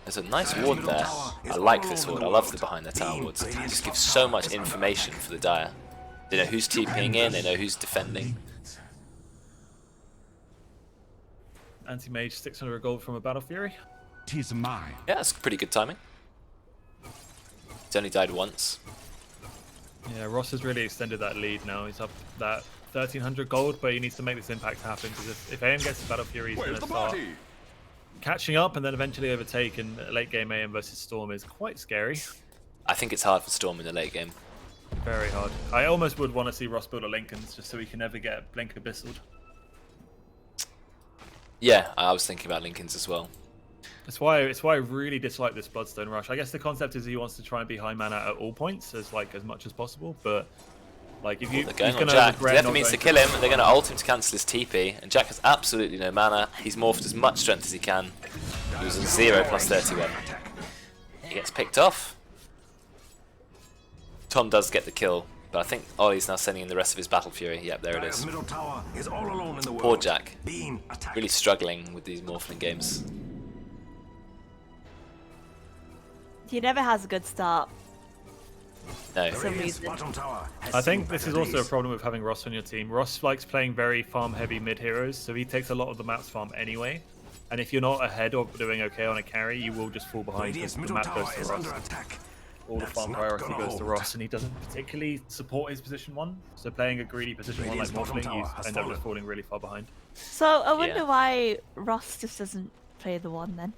There's a nice ward there. I like this ward. I love the behind the tower wards. It just gives so much information for the Dire. They know who's TPing in, they know who's defending. Anti-mage 600 gold from a Battle Fury. 'Tis mine. Yeah, that's pretty good timing. He's only died once. Yeah, Ross has really extended that lead now. He's up that 1300 gold, but he needs to make this impact happen because if AM gets the Battle Fury, he's going to start catching up and then eventually overtake. And late game AM versus Storm is quite scary. I think it's hard for Storm in the late game. Very hard. I almost would want to see Ross build a Lincoln's just so he can never get Blink Abyssaled. Yeah, I was thinking about Lincoln's as well. It's why I really dislike this Bloodstone Rush. I guess the concept is he wants to try and be high mana at all points as much as possible, but like if you They're going he's on gonna Jack. regret Definitely not means to going kill him. They're going to ult him to cancel his TP, and Jack has absolutely no mana. He's morphed as much strength as he can. He was on 0 plus 31. He gets picked off. Tom does get the kill, but I think Oli's now sending in the rest of his Battle Fury. Yep, there it Dire's is. middle tower is all alone in the world. Poor Jack. Being attacked. Really struggling with these morphling games. He never has a good start. No. some Radiant's reason. bottom tower has I think seen this is better also a days. problem with having Ross on your team. Ross likes playing very farm-heavy mid-heroes, so he takes a lot of the map's farm anyway. And if you're not ahead or doing okay on a carry, you will just fall behind Radiant's because the middle map goes tower to is Ross. under attack. all the That's farm not priority gonna goes to hold. Ross, and he doesn't particularly support his position 1. So playing a greedy position 1 like Radiant's bottom Morphling, tower you has end up fallen. just falling really far behind. So I wonder Yeah. why Ross just doesn't play the 1 then.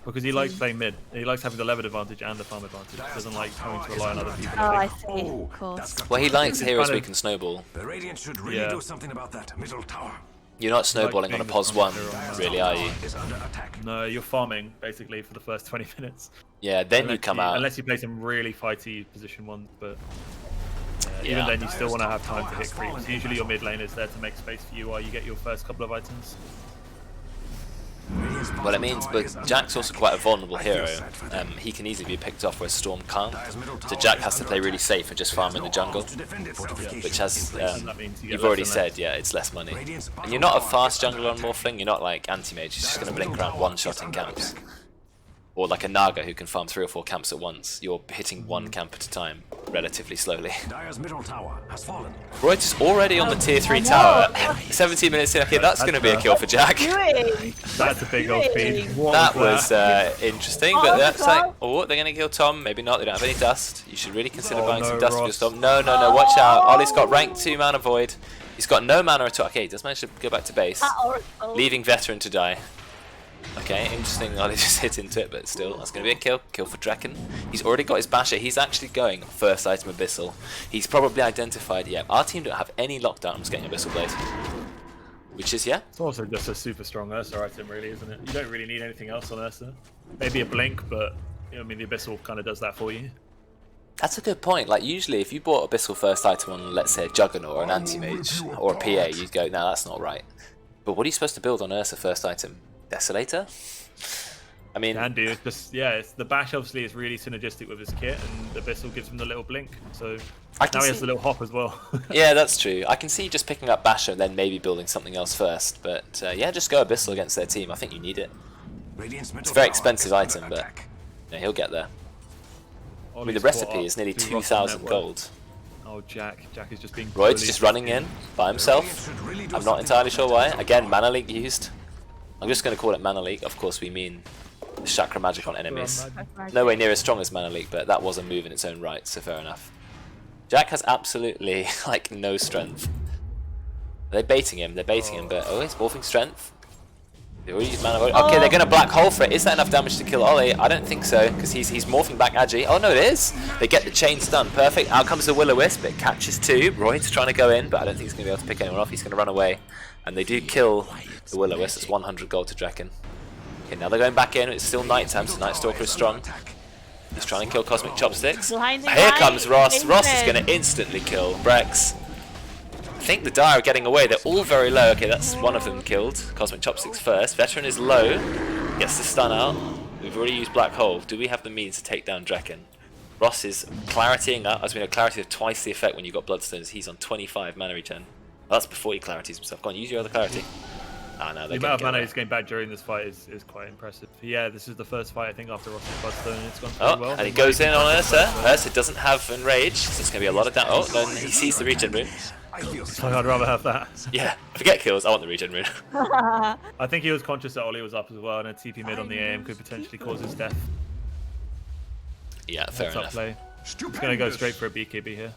Because he likes playing mid. He likes having the level advantage and the farm advantage. He doesn't like having to rely on other people. Oh, I think. see. Oh, Of course. that's got Well, he to- likes heroes kind we of- can snowball. The Radiant should really Yeah. do something about that middle tower. You're not snowballing on a being the pos front 1, row on that. really, are you? Is under attack. No, you're farming basically for the first 20 minutes. Yeah, then you Unless come out. Unless you play some really fighty position 1, but Yeah. even then you still want to have time to hit creeps. Usually your mid lane is there to make space for you while you get your first couple of items. Radiant's Well, it bottom means, tower but is under Jack's also attack. quite a vulnerable I feel hero. sad for them. He can easily be picked off where Storm can't. Dire's middle So tower Jack is has to under play really attack. safe and just farm in the No jungle, arms to defend itself. which has, And that means you get you've less already and less. said, yeah, it's less money. Radiant's And bottom you're not a tower fast is under jungler on attack. Morphling, you're not like anti-mage, you're just going to blink around Tower is one-shotting under camps. attack. Or like a Naga who can farm 3 or 4 camps at once. You're hitting one camp at a time, relatively slowly. Dire's middle tower has fallen. Roidz is already on the tier 3 I know. tower. 17 minutes in, okay, that's going to be a kill for Jack. Doing? That's a big old speed. What That was was interesting, Oh, but that's like, God. oh, they're going to kill Tom. Maybe not, they don't have any dust. You should really consider Oh, buying no, some dust for your Ross. Storm. No, no, no, watch out. Ollie's got rank 2 mana void. He's got no mana at all. Okay, he does manage to go back to base, That oracle. leaving Veteran to die. Okay, interesting. Ollie just hit into it, but still, that's going to be a kill. Kill for Drekkon. He's already got his Basher. He's actually going first item Abyssal. He's probably identified, yeah, our team don't have any lockdowns getting Abyssal Blade. Which is, yeah, It's also just a super strong Ursa item, really, isn't it? You don't really need anything else on Ursa. Maybe a blink, but I mean the Abyssal kind of does that for you. that's a good point. Like, usually if you bought Abyssal first item on, let's say, a Juggernaut or an Anti-Mage or a PA, you'd go, no, that's not right. But what are you supposed to build on Ursa first item? Desolator? I mean, Can do. It's just it's the bash obviously is really synergistic with his kit, and the Abyssal gives him the little blink. So I can now he has see- the little hop as well. yeah, that's true. I can see just picking up Basher and then maybe building something else first. But yeah, just go Abyssal against their team. I think you need it. Radiant's middle It's a very tower expensive is under item, but attack. yeah, he'll get there. I mean, the Ollie's recipe caught is up nearly to Ross 2,000 network. gold. Oh, Jack is just being. Roid's bullied. just running in by Radiant himself. should really do I'm not something entirely about sure that. why. Again, Mana Leak used. I'm just going to call it Mana Leak. Of course, we mean the Chakra Magic on enemies. Nowhere near as strong as Mana Leak, but that was a move in its own right, so fair enough. Jack has absolutely, like, no strength. They're baiting him, but oh, he's morphing strength. They already used Mana Void. Okay, they're going to Black Hole for it. Is that enough damage to kill Ollie? I don't think so, because he's morphing back Agi. Oh, no, it is. They get the chain stun. Perfect. Out comes the Will-O-Wisp. It catches 2. Roid's trying to go in, but I don't think he's going to be able to pick anyone off. He's going to run away. And they do kill the Will-O-Wisp. It's 100 gold to Drekkon. Okay, now they're going back in. It's still night time, so Night Stalker is strong. He's trying to kill Cosmic-Chopsticks. Blinding Here light, comes Ross. Ross is Nathan. going to instantly kill Brexx. I think the Dire are getting away. They're all very low. Okay, that's one of them killed. Cosmic-Chopsticks first. Veteran is low. Gets the stun out. We've already used Black Hole. Do we have the means to take down Drekkon? Ross is claritying up. As we know, clarity has twice the effect when you've got Bloodstones. He's on 25 mana regen. Well, that's before he clarities himself. Go on, use your other clarity. Ah, no, The they're amount going of to mana get he's getting back during this fight is quite impressive. Yeah, this is the first fight I think after Ross's Bloodstone, and it's gone pretty Oh, well. and he goes in on Ursa. Ursa doesn't have Enrage, so it's going to be a lot of damage. Oh, then he sees the regen rune. I feel So I'd rather have that. Yeah, forget kills. I want the regen rune. I think he was conscious that Oli was up as well, and a TP mid on the AM could potentially cause his death. Yeah, fair What's up enough. play? He's gonna go straight for a BKB here.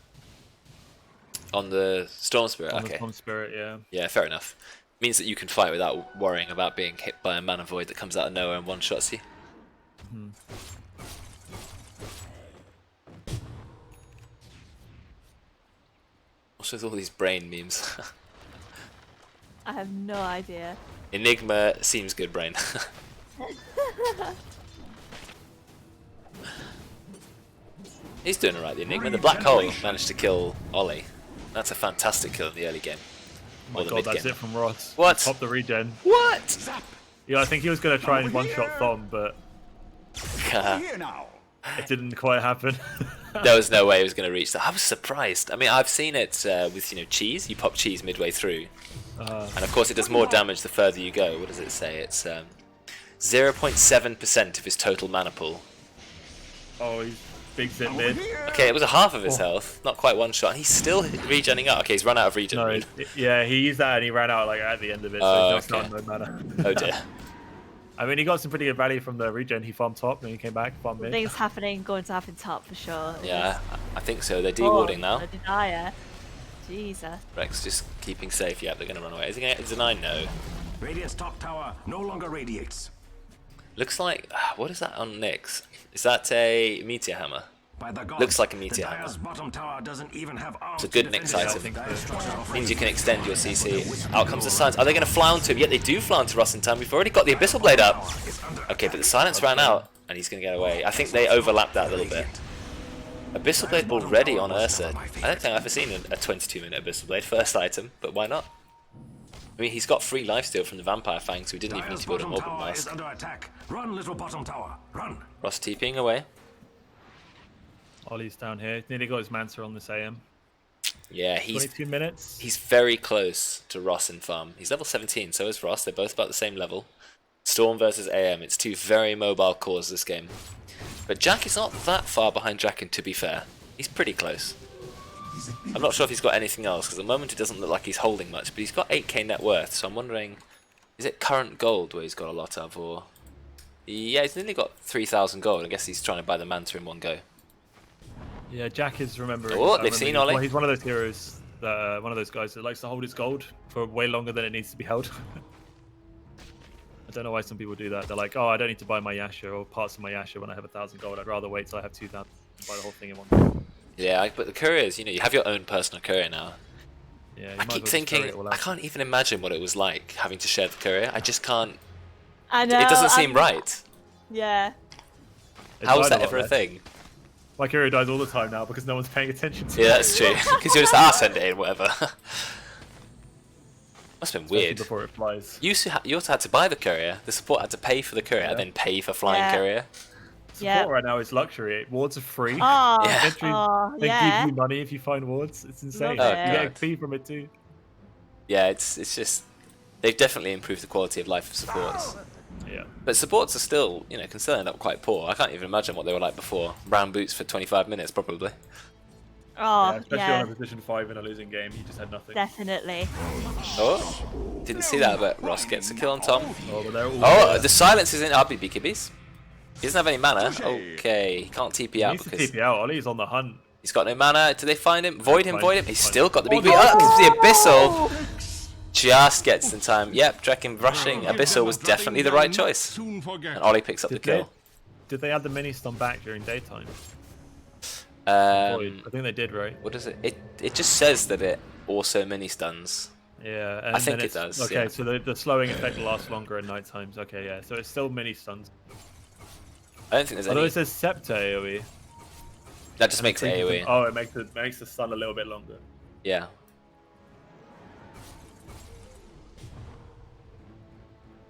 On the Storm Spirit, On the okay. Tom Spirit, yeah. Yeah, fair enough. Means that you can fight without worrying about being hit by a Mana Void that comes out of nowhere and one-shots you. What's with all these brain memes? I have no idea. Enigma seems good, brain. He's doing alright, the Enigma. The Black Hole managed to kill Ollie. That's a fantastic kill in the early game. Oh Or my the god, mid that's game. it from Ross. What? Pop the regen. What? Yeah, I think he was gonna try and one-shot Thom, but it didn't quite happen. There was no way he was going to reach that. I was surprised. I mean, I've seen it with, you know, cheese. You pop cheese midway through. And of course it does more damage the further you go. What does it say? It's 0.7% of his total mana pool. Oh, he's big zip mid. Okay, it was a half of his health. Not quite one shot. And he's still regenning up. Okay, he's run out of regen. No, yeah, he used that and he ran out like at the end of it, so Oh, he's okay. not no mana. Oh dear. I mean, he got some pretty good value from the regen. He farmed top, then he came back, farmed mid. Things going to happen top for sure. Yeah, I think so. They're dewarding now. The denier. Jesus. Brexx just keeping safe. Yeah, they're going to run away. Is he going to deny? No. Radiant's top tower no longer radiates. Looks like... what is that on Nyx? Is that a meteor hammer? By the gods, Looks like a meteor the hammer. Dire's bottom tower doesn't even have arms. It's a good to Nyx defend item. itself. Means you can extend your CC. Out comes the silence. Are they going to fly onto him? Yet they do fly onto Ross in time. We've already got the Abyssal Blade up. Okay, but the silence ran out, and he's going to get away. I think they overlapped that a little bit. Abyssal Blade already on Ursa. I don't think I've ever seen a 22-minute Abyssal Blade. First item, but why not? I mean, he's got free lifesteal from the Vampire Fang, so he didn't even need to build an Dire's Orbital bottom tower is Mask. under attack. Run, little bottom tower, run. Ross TPing away. Ollie's down here. Nearly got his Manta on this AM. Yeah, he's 22 minutes. he's very close to Ross in farm. He's level 17, so is Ross. They're both about the same level. Storm versus AM. It's two very mobile cores this game. But Jack is not that far behind Drekkon, to be fair. He's pretty close. I'm not sure if he's got anything else, because at the moment it doesn't look like he's holding much, but he's got 8k net worth, so I'm wondering, is it current gold where he's got a lot of, or... Yeah, he's nearly got 3,000 gold. I guess he's trying to buy the Manta in one go. Yeah, Jack is remembering. Oh, I they've remember seen he's- Ollie. well, he's one of those heroes, that, one of those guys that likes to hold his gold for way longer than it needs to be held. I don't know why some people do that. They're like, oh, I don't need to buy my Yasha or parts of my Yasha when I have 1,000 gold. I'd rather wait till I have 2,000 and buy the whole thing in one go. Yeah, but the couriers, you know, you have your own personal courier now. Yeah, you I might as keep well just thinking, carry it all I out. can't even imagine what it was like having to share the courier. I just can't. I know. It doesn't seem right. Yeah. It How is died that a lot ever a less. thing? My courier dies all the time now because no one's paying attention to Yeah, it. that's true. Because you're just, send it in, whatever. Must have been Especially weird. before it flies. You also had to buy the courier. The support had to pay for the courier, and then pay for flying Yeah. courier. Yeah. Support right now is luxury. Wards are free. Oh, Yeah. Entry- oh, they yeah. give you money if you find wards. It's insane. Love You get a it. fee from it too. Yeah, it's just they've definitely improved the quality of life of supports. Yeah. But supports are still, you know, can still end up quite poor. I can't even imagine what they were like before. Brown boots for 25 minutes, probably. Oh, Especially yeah. on a position 5 in a losing game, you just had nothing. Definitely. Oh, didn't see that, but Ross gets a kill on Tom. Oh, but they're all Oh, the silence is in RBB Kibbies. He doesn't have any mana. Okay, he can't TP he out needs to because TP out. Ollie's on the hunt. he's got no mana. Do they find him? Void him, Fine, void him. He's fine. still got the Oh, BB. no! Oh, the Abyssal just gets in time. Yep, Drekkon rushing. Abyssal was definitely the right choice. Soon forget. And Ollie picks up the kill. Did they add the mini stun back during daytime? Void. I think they did, right? What is it? It just says that it also mini stuns. Yeah, and think then it does, Okay, yeah. so the slowing effect lasts longer at night times. Okay, yeah, so it's still mini stuns. I don't think there's Although any. it says Scepter AoE. That just makes it AoE. Oh, it makes the stun a little bit longer. Yeah.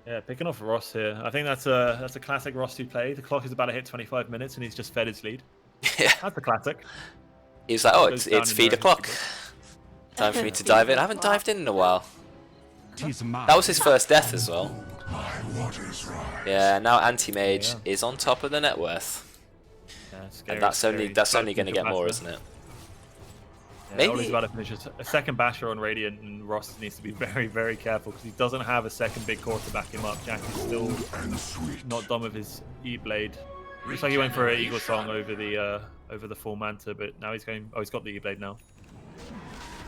Yeah, picking off Ross here. I think that's a classic Ross to play. The clock is about to hit 25 minutes, and he's just fed his lead. Yeah. That's a classic. He was like, oh, Goes it's down it's in feed there. o'clock. Time for me to dive in. I haven't dived in a while. 'Tis mine. That was his first death as well. My waters rise. Yeah, now Anti-Mage Yeah. is on top of the net worth. Yeah, scary, And that's scary. only going to get more, isn't it? Yeah, Maybe- Ollie's about to finish a second basher on Radiant, and Ross needs to be very, very careful because he doesn't have a second big core to back him up. Jack is still And sweet. not done with his E-Blade. Looks like he went for an Eagle Song over the full Manta, but now he's going. Oh, he's got the E-Blade now.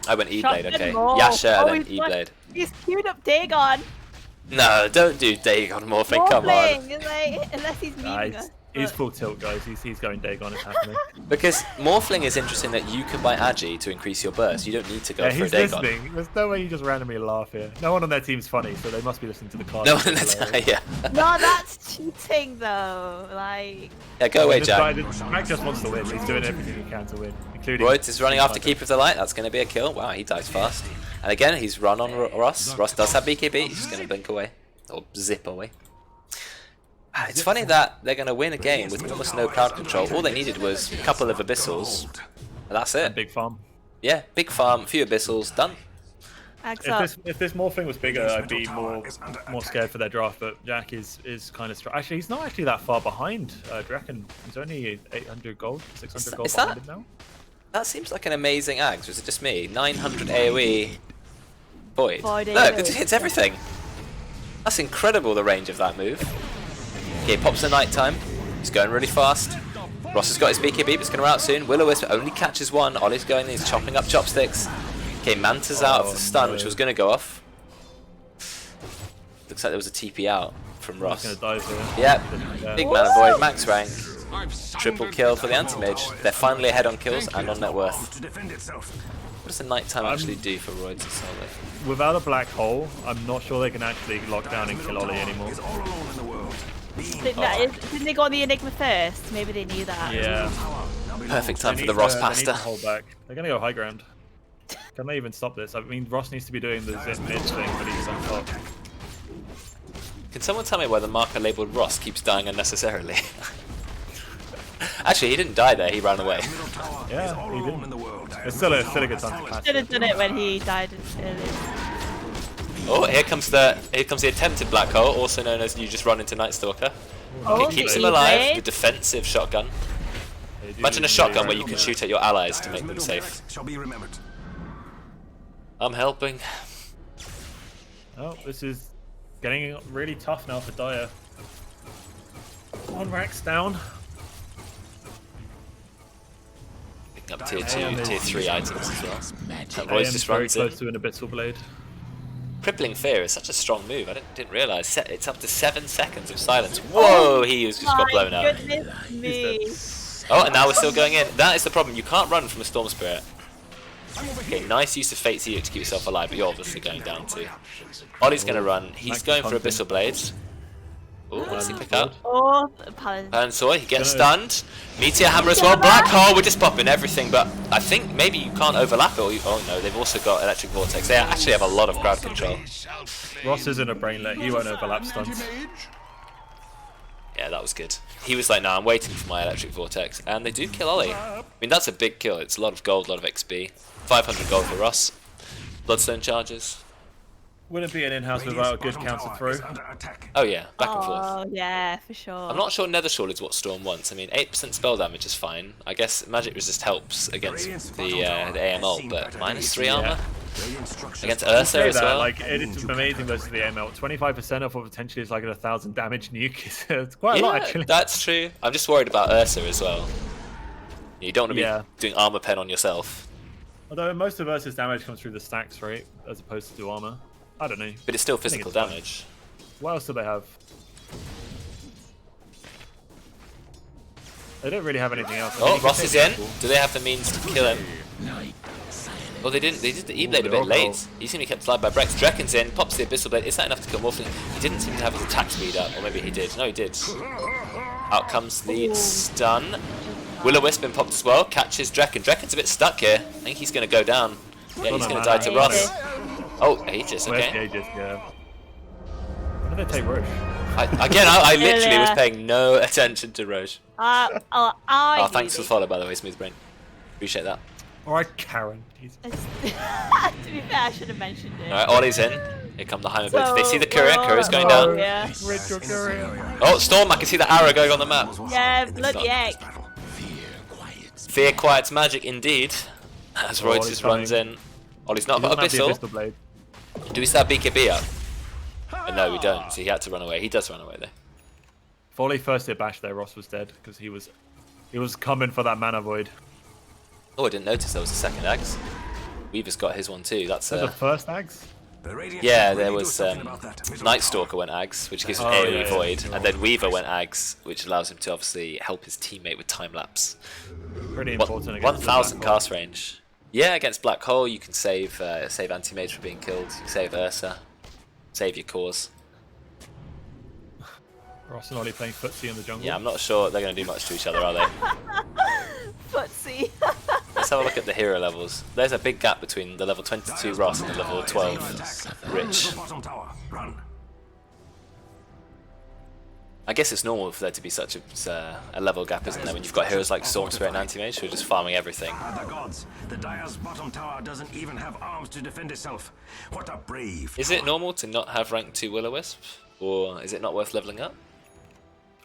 I went E-Blade, Shot okay. him more. Yasha, Oh, then he's got- E-Blade. He's queued up Dagon. No, don't do Dagon Morphing, come on. Morphling, like, unless he's Nah, memeing us. he's but- full tilt, guys. He's going Dagon. It's happening. Because Morphling is interesting that you can buy Agi to increase your burst. You don't need to go Yeah, for a he's Dagon. listening. There's no way you just randomly laugh here. No one on their team's funny, so they must be listening to the card. No one yeah. No, that's cheating though. Like, Yeah, go away, This guy, Jack. Jack just wants to win. He's doing everything he can to win, including. Roidz is running after Keeper of the Light. That's going to be a kill. Wow, he dies fast. And again, he's run on Ross. Ross does have BKB. He's just going to blink away. Or zip away. It's funny that they're going to win a game with almost no crowd control. All they needed was a couple of Abyssals. And that's it. Big farm. Yeah, big farm, few Abyssals, done. Axe up. If this Morphing was bigger, I'd be more scared for their draft. But Jack is kind of strong. Actually, he's not actually that far behind Drekkon. He's only 800 gold, 600 gold Is behind that- him now. That seems like an amazing axe, or is it just me? 900 AoE. Void. Void Look, AoE. it hits everything. That's incredible, the range of that move. Okay, pops the nighttime. He's going really fast. Ross has got his BKB, but it's going to out soon. Will-O-Wisp only catches one. Oli's going in, he's chopping up chopsticks. Okay, Manta's out of the stun, which was going to go off. Looks like there was a TP out from Ross. Gonna die here. Yep, big mana void, max rank. Triple kill for the anti-mage. They're finally ahead on kills and on net worth. To defend itself. What does the nighttime actually do for Roidz and Solo? Without a black hole, I'm not sure they can actually lock down and kill Oli anymore. Is all alone in the world. Didn't they go on the Enigma first? Maybe they knew that. Yeah. Perfect time They for the need Ross to- they need pasta. to hold back. They're gonna go high ground. Can they even stop this? I mean, Ross needs to be doing the zip mid thing, but he's on top. Can someone tell me why the marker labelled Ross keeps dying unnecessarily? Actually, he didn't die there, he ran away. Middle tower Yeah, is all he alone didn't. in the world. It's still a good time to pass. Should have done it when he died earlier. Oh, here comes the attempted black hole, also known as you just run into Night Stalker. Oh, It keeps him he alive, did. the defensive shotgun. They do Imagine a need to shotgun be- where you can shoot at your allies to make them Middle safe. barracks shall be remembered. I'm helping. Oh, this is getting really tough now for Dyer. One rack's down. Picking up tier 2, tier 3 items as well. And Roidz AM's just very runs in. close to an Abyssal Blade. Crippling Fear is such a strong move, I didn't realise. It's up to 7 seconds of silence. Whoa, he just got blown My out. goodness me. Oh, and now we're still going in. That is the problem, you can't run from a Storm Spirit. Okay, nice use of Fate Seer to keep yourself alive, but you're obviously going down too. Oli's going to run, he's going for Abyssal Blades. Oh, what does he pick up? Oh, Paladin. Pansoi, he gets stunned. Meteor Hammer as well. Black Hole, we're just popping everything, but I think maybe you can't overlap it. Oh no, they've also got Electric Vortex. They actually have a lot of crowd control. Ross isn't a brainlet, he won't overlap stunts. Yeah, that was good. He was like, no, I'm waiting for my Electric Vortex. And they do kill Oli. I mean, that's a big kill. It's a lot of gold, a lot of XP. 500 gold for Ross. Bloodstone charges. Wouldn't be an in-house without a good counter through. Oh yeah, back and forth. Oh, yeah, for sure. I'm not sure Nether Shawl is what Storm wants. I mean, 8% spell damage is fine. I guess Magic Resist helps against the AML, but -3 armor against Ursa Say as that, well. like, it's amazing versus the AML. 25% off what potentially is like a 1,000 damage nuke. It's quite a lot, actually. That's true. I'm just worried about Ursa as well. You don't want to Yeah. be doing armor pen on yourself, Although most of Ursa's damage comes through the stacks, right? As opposed to armor. I don't know. but it's still I think physical it's fine. damage. What else do they have? They don't really have anything else. I mean, Oh, you can Ross take is in. people. Do they have the means to kill him? Well, they didn't. They did the E-Blade a they're bit all late. gold. He's going to be kept alive by Brexx. Drekkon's in, pops the Abyssal Blade. Is that enough to kill Morphling? He didn't seem to have his attack speed up, or maybe he did. No, he did. Out comes the stun. Will-O-Wisp been popped as well. Catches Drekkon. Drekkon's a bit stuck here. I think he's going to go down. Yeah, he's going to die to Ross. Oh, Aegis, Where's okay. the Aegis? Yeah. Why did they take Roche? I literally was paying no attention to Roche. I Oh, thanks for the follow, by the way, Smooth Brain. Appreciate that. Alright, Karen. Jeez. To be fair, I should have mentioned it. Alright, Oli's in. Here come the Heimer Blitz. They see the we're courier. all- Courier's going we're all- down. Yeah, Ritual Courier. Oh, Storm, I can see the arrow going on the map. yeah, bloody heck. Fear quiets magic indeed. As Roidz Oli's just runs coming. in. Oli's not He got doesn't have the Abyssal. Abyssal Blade. Do we start BKB up? No, we don't. So he had to run away. He does run away though. If Oli first hit bash there, Ross was dead because he was coming for that mana void. Oh, I didn't notice there was a second axe. Weaver's got his one too. That's The first ags? yeah. There was Night Stalker went axe, which gives him Oh, AoE yeah, void, yeah. and then Weaver went axe, which allows him to obviously help his teammate with time lapse. Pretty important against 1,000 the black hole. cast range. Yeah, against Black Hole, you can save Anti-Mage from being killed. You can save Ursa. Save your cause. Ross and Oli playing footsie in the jungle. Yeah, I'm not sure they're going to do much to each other, are they? Footsie. Let's have a look at the hero levels. There's a big gap between the level 22 Ross and the level 12 Rich. Bottom tower. Run. I guess it's normal for there to be such a level gap, isn't there, when you've got heroes like Storm Spirit and Anti-Mage who are just farming everything. The gods. The Dyer's bottom tower doesn't even have arms to defend itself. What a brave. Is it normal to not have rank 2 Will-O-Wisp? Or is it not worth leveling up?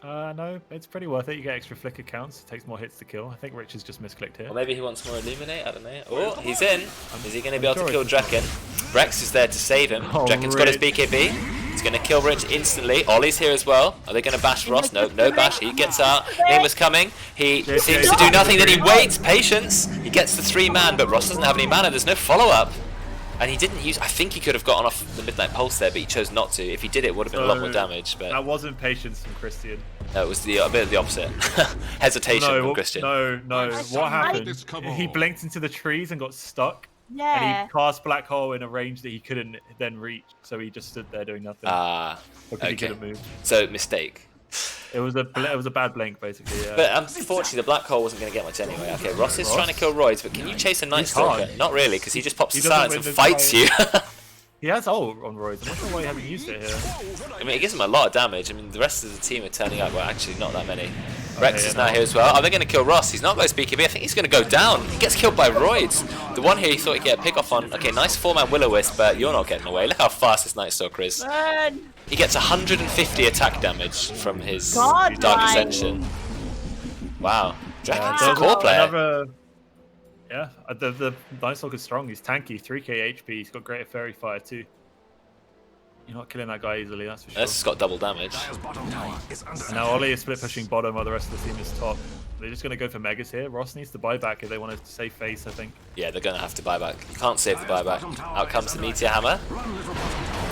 No, it's pretty worth it. You get extra flicker counts. It takes more hits to kill. I think Rich has just misclicked here. Or maybe he wants more Illuminate, I don't know. Oh, he's in! Is he going to be I'm able to sure kill it's- Drekkon? Brexx is there to save him. Oh, Drekkon's got his Rich. BKB. He's He's going to kill Rich instantly. Ollie's here as well. Are they going to bash Ross? No, no bash. He gets out. Enigma's coming. He seems to do nothing. Then he waits. Patience. He gets the 3-man, but Ross doesn't have any mana. There's no follow-up. And he didn't use... I think he could have gotten off the Midnight Pulse there, but he chose not to. If he did, it would have been a lot more damage. But that wasn't patience from Christian. no, it was a bit of the opposite. Hesitation from Christian. No. What happened? He blinked into the trees and got stuck. Yeah. And he cast Black Hole in a range that he couldn't then reach, so he just stood there doing nothing. Because he couldn't move. So, mistake. It was a bad blink, basically. Yeah. But unfortunately, the Black Hole wasn't going to get much anyway. Okay, Ross is trying to kill Roidz, but can you chase a Night Stalker? Not really, because he just pops the silence and fights you. He has ult on Roidz. I'm not sure why he hasn't used it here. I mean, it gives him a lot of damage. I mean, the rest of the team are turning up. Well, actually, not that many. Brexx is now here as well. Are they going to kill Ross? He's not going to speak. I think he's going to go down. He gets killed by Roidz. The one here he thought he'd get a pick off on. Okay, nice 4-man Will-O-Wisp, but you're not getting away. Look how fast this Night Stalker is. Run. He gets 150 attack damage from his God, Dark man. Ascension. Wow. Drekkon's a core player. Yeah, the Night Stalker's strong. He's tanky, 3k HP. He's got greater Fairy Fire too. You're not killing that guy easily, that's for sure. This has got double damage. And now Oli is split pushing bottom while the rest of the team is top. They're just going to go for Megas here. Ross needs to buy back if they want to save face, I think. Yeah, they're going to have to buy back. You can't save the buyback. Out comes the Meteor Hammer.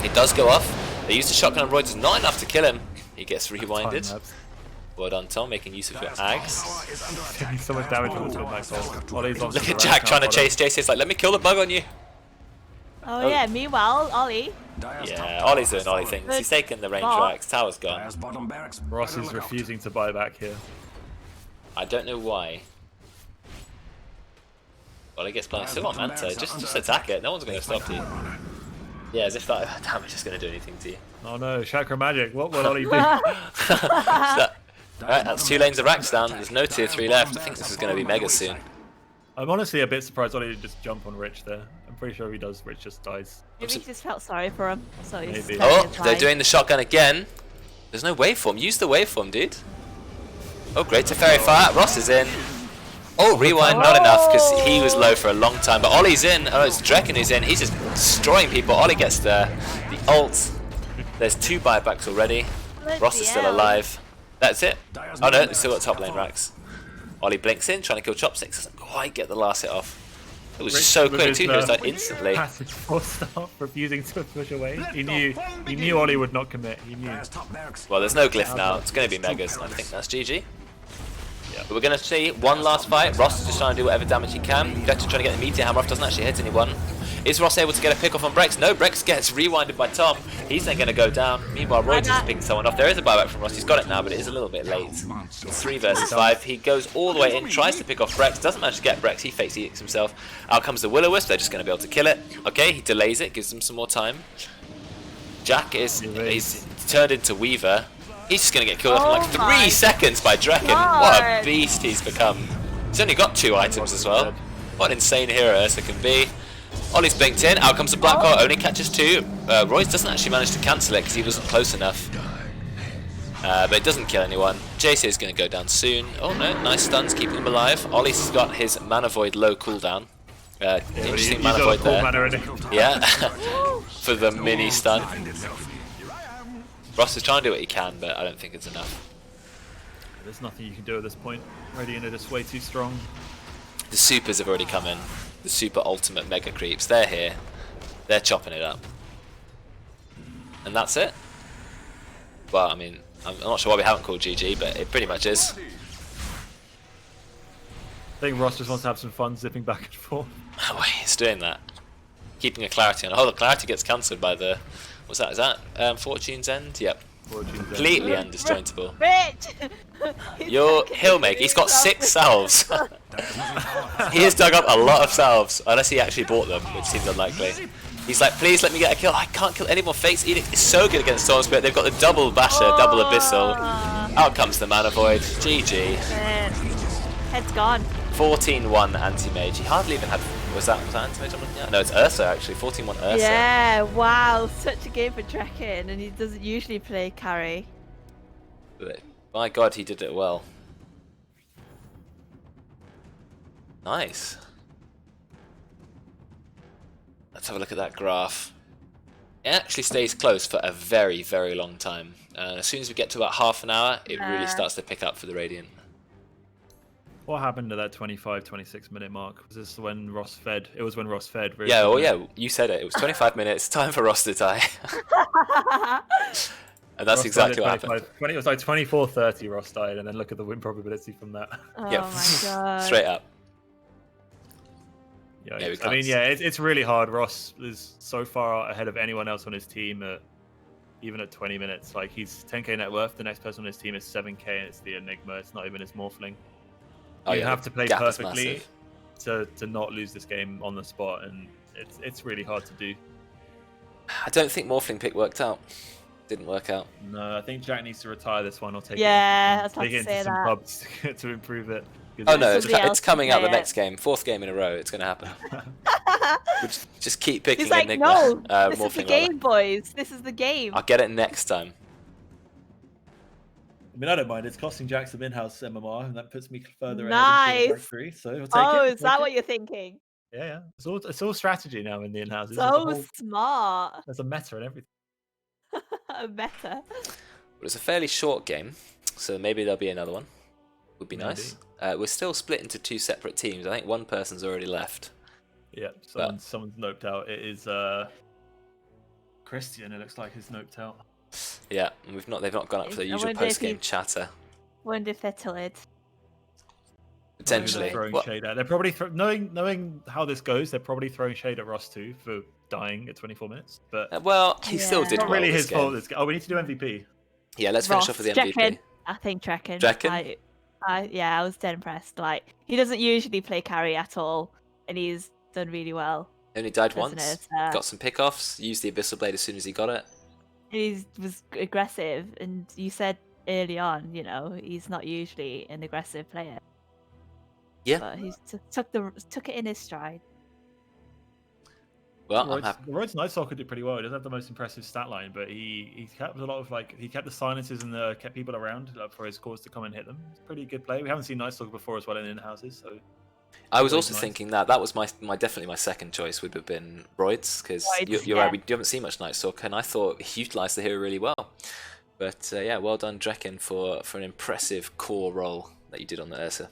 It does go off. They use the shotgun on Roidz. It's not enough to kill him. He gets rewinded. Well done, Tom, making use of your Ags. Taking so much damage from the Midnight Pulse. Look at Jack trying to chase JC. It's like, let me kill the bug on you. Oh yeah, meanwhile, Ollie. Yeah, Ollie's doing Ollie things. He's taken the range racks. Tower's gone. Ross is refusing to buy back here. I don't know why. Ollie gets playing. Still on Manta. Just attack it. No one's going to stop you. Yeah, as if that damage is going to do anything to you. Oh no, Chakra Magic. What will Ollie do? Alright, that's 2 lanes of racks down. There's no tier 3 left. I think this is going to be mega soon. I'm honestly a bit surprised Ollie didn't just jump on Rich there. I'm pretty sure if he does, Rich just dies. Maybe he just felt sorry for him. So he's Maybe. Oh, they're doing the shotgun again. There's no waveform. Use the waveform, dude. Oh, great to Fairy Fire. Ross is in. Oh, rewind, not enough, because he was low for a long time. But Ollie's in. Oh, it's Drekkon who's in. He's just destroying people. Ollie gets the ult. There's 2 buybacks already. Ross is still alive. That's it. Oh no, they still got top lane racks. Ollie blinks in, trying to kill Chopsticks. Doesn't quite get the last hit off. It was just so quick. 2 heroes died instantly. Passive force stop, refusing to push away. He knew Ollie would not commit. He knew. Well, there's no glyph now. It's going to be Megas, and I think that's GG. Yeah. But we're going to see one last fight. Ross is just trying to do whatever damage he can. Vector trying to get the Meteor Hammer off. Doesn't actually hit anyone. Is Ross able to get a pick off on Brexx? No, Brexx gets rewinded by Tom. He's then going to go down. Meanwhile, Roidz is picking someone off. There is a buyback from Ross. He's got it now, but it is a little bit late. It's 3 versus 5. He goes all the way in, tries to pick off Brexx. Doesn't manage to get Brexx. He fakes EX himself. Out comes the Will-O-Wisp. They're just going to be able to kill it. Okay, he delays it, gives them some more time. Jack he's turned into Weaver. He's just going to get killed off in like 3 seconds by Drekkon. What a beast he's become. He's only got 2 items as well. What an insane hero Ursa can be. Ollie's blinked in, out comes the Black Hole, only catches 2. Roidz doesn't actually manage to cancel it because he wasn't close enough. But it doesn't kill anyone. JC is going to go down soon. Oh no, nice stuns, keeping him alive. Ollie's got his Mana Void low cooldown. Interesting Mana Void there. Yeah, for the mini stun. Ross is trying to do what he can, but I don't think it's enough. There's nothing you can do at this point. Radiant are just way too strong. The supers have already come in. The super ultimate mega creeps. They're here. They're chopping it up. And that's it. Well, I mean, I'm not sure why we haven't called GG, but it pretty much is. I think Ross just wants to have some fun zipping back and forth. Oh, he's doing that. Keeping a clarity on. Oh, the clarity gets cancelled by the... What's that? Is that Fortune's End? Yep. Completely undisjointable. Your Hillmaker, he's got 6 salves. He has dug up a lot of salves, unless he actually bought them, which seems unlikely. He's like, please let me get a kill. I can't kill any more fakes. Edict is so good against Storm Spirit. They've got the double Basher, double Abyssal. Out comes the Mana Void. GG. Head's gone. 14-1 Anti-Mage. He hardly even had... Was that Anti-Mage I'm looking at? No, it's Ursa actually. 14-1 Ursa. Yeah, wow. Such a game for Drekkon, and he doesn't usually play carry. But my god, he did it well. Nice. Let's have a look at that graph. It actually stays close for a very, very long time. As soon as we get to about half an hour, it really starts to pick up for the Radiant. What happened to that 25, 26 minute mark? Was this when Ross fed? It was when Ross fed. Really, Yeah, well, wasn't it? yeah, you said it. It was 25 minutes, time for Ross to die. And that's Ross exactly died what at happened. 25 it was like 24-30 Ross died, and then look at the win probability from that. Oh Yep. my god. Straight up. Yeah, Yeah, we I mean, can't- yeah, it's really hard. Ross is so far ahead of anyone else on his team, even at 20 minutes. Like, he's 10k net worth. The next person on his team is 7k, and it's the Enigma. It's not even his Morphling. Oh, You yeah, have the to play gap is perfectly massive. to not lose this game on the spot, and it's really hard to do. I don't think Morphling pick worked out. Didn't work out. No, I think Jack needs to retire this one or take Yeah, I it, was about take to it into say some that. pubs to improve it. 'Cause Oh no, Somebody else it's can coming out the play it. next game. 4th game in a row, it's going to happen. We'll just keep picking He's like, Enigma. no, this is the Morphling rather. game, boys. This is the game. I'll get it next time. I mean, I don't mind. It's costing Jack some in-house MMR, and that puts me further Nice. ahead of Three. So we'll take Oh, it. is that what you're thinking? Yeah, yeah. It's all strategy now in the in-house. So smart. There's a meta and everything. Better. Well, it's a fairly short game, so maybe there'll be another one. Would be nice. We're still split into 2 separate teams. I think one person's already left. Yeah, someone's noped out. It is Christian. It looks like he's noped out. Yeah, and they've not gone up for the I usual wonder if post-game he's- chatter. Wonder if they're tilted. Potentially. They're throwing Well, shade at. They're probably knowing how this goes. They're probably throwing shade at Ross too for dying at 24 minutes. But well, he still Yeah. did it's not well really this his game. fault. Oh, we need to do MVP. Yeah, let's finish Ross, off with the Drekkon. MVP. I think Drekkon. Drekkon? I was dead impressed. Like, he doesn't usually play carry at all, and he's done really well. Only died Doesn't once. it? Got some pickoffs. Used the Abyssal Blade as soon as he got it. He was aggressive, and you said early on, he's not usually an aggressive player. Yeah. But he took it in his stride. Well, I'm happy. The Roidz Night Stalker did pretty well. He doesn't have the most impressive stat line, but he kept a lot of he kept the silences and kept people around for his cause to come and hit them. It's a pretty good play. We haven't seen Night Stalker before as well in in-houses, so I was always also nice. thinking that was my definitely my second choice would have been Roidz, because Roidz, you're yeah. right, we haven't seen much Night Stalker, and I thought he utilised the hero really well. But yeah, well done Drekkon for an impressive core role that you did on the Ursa.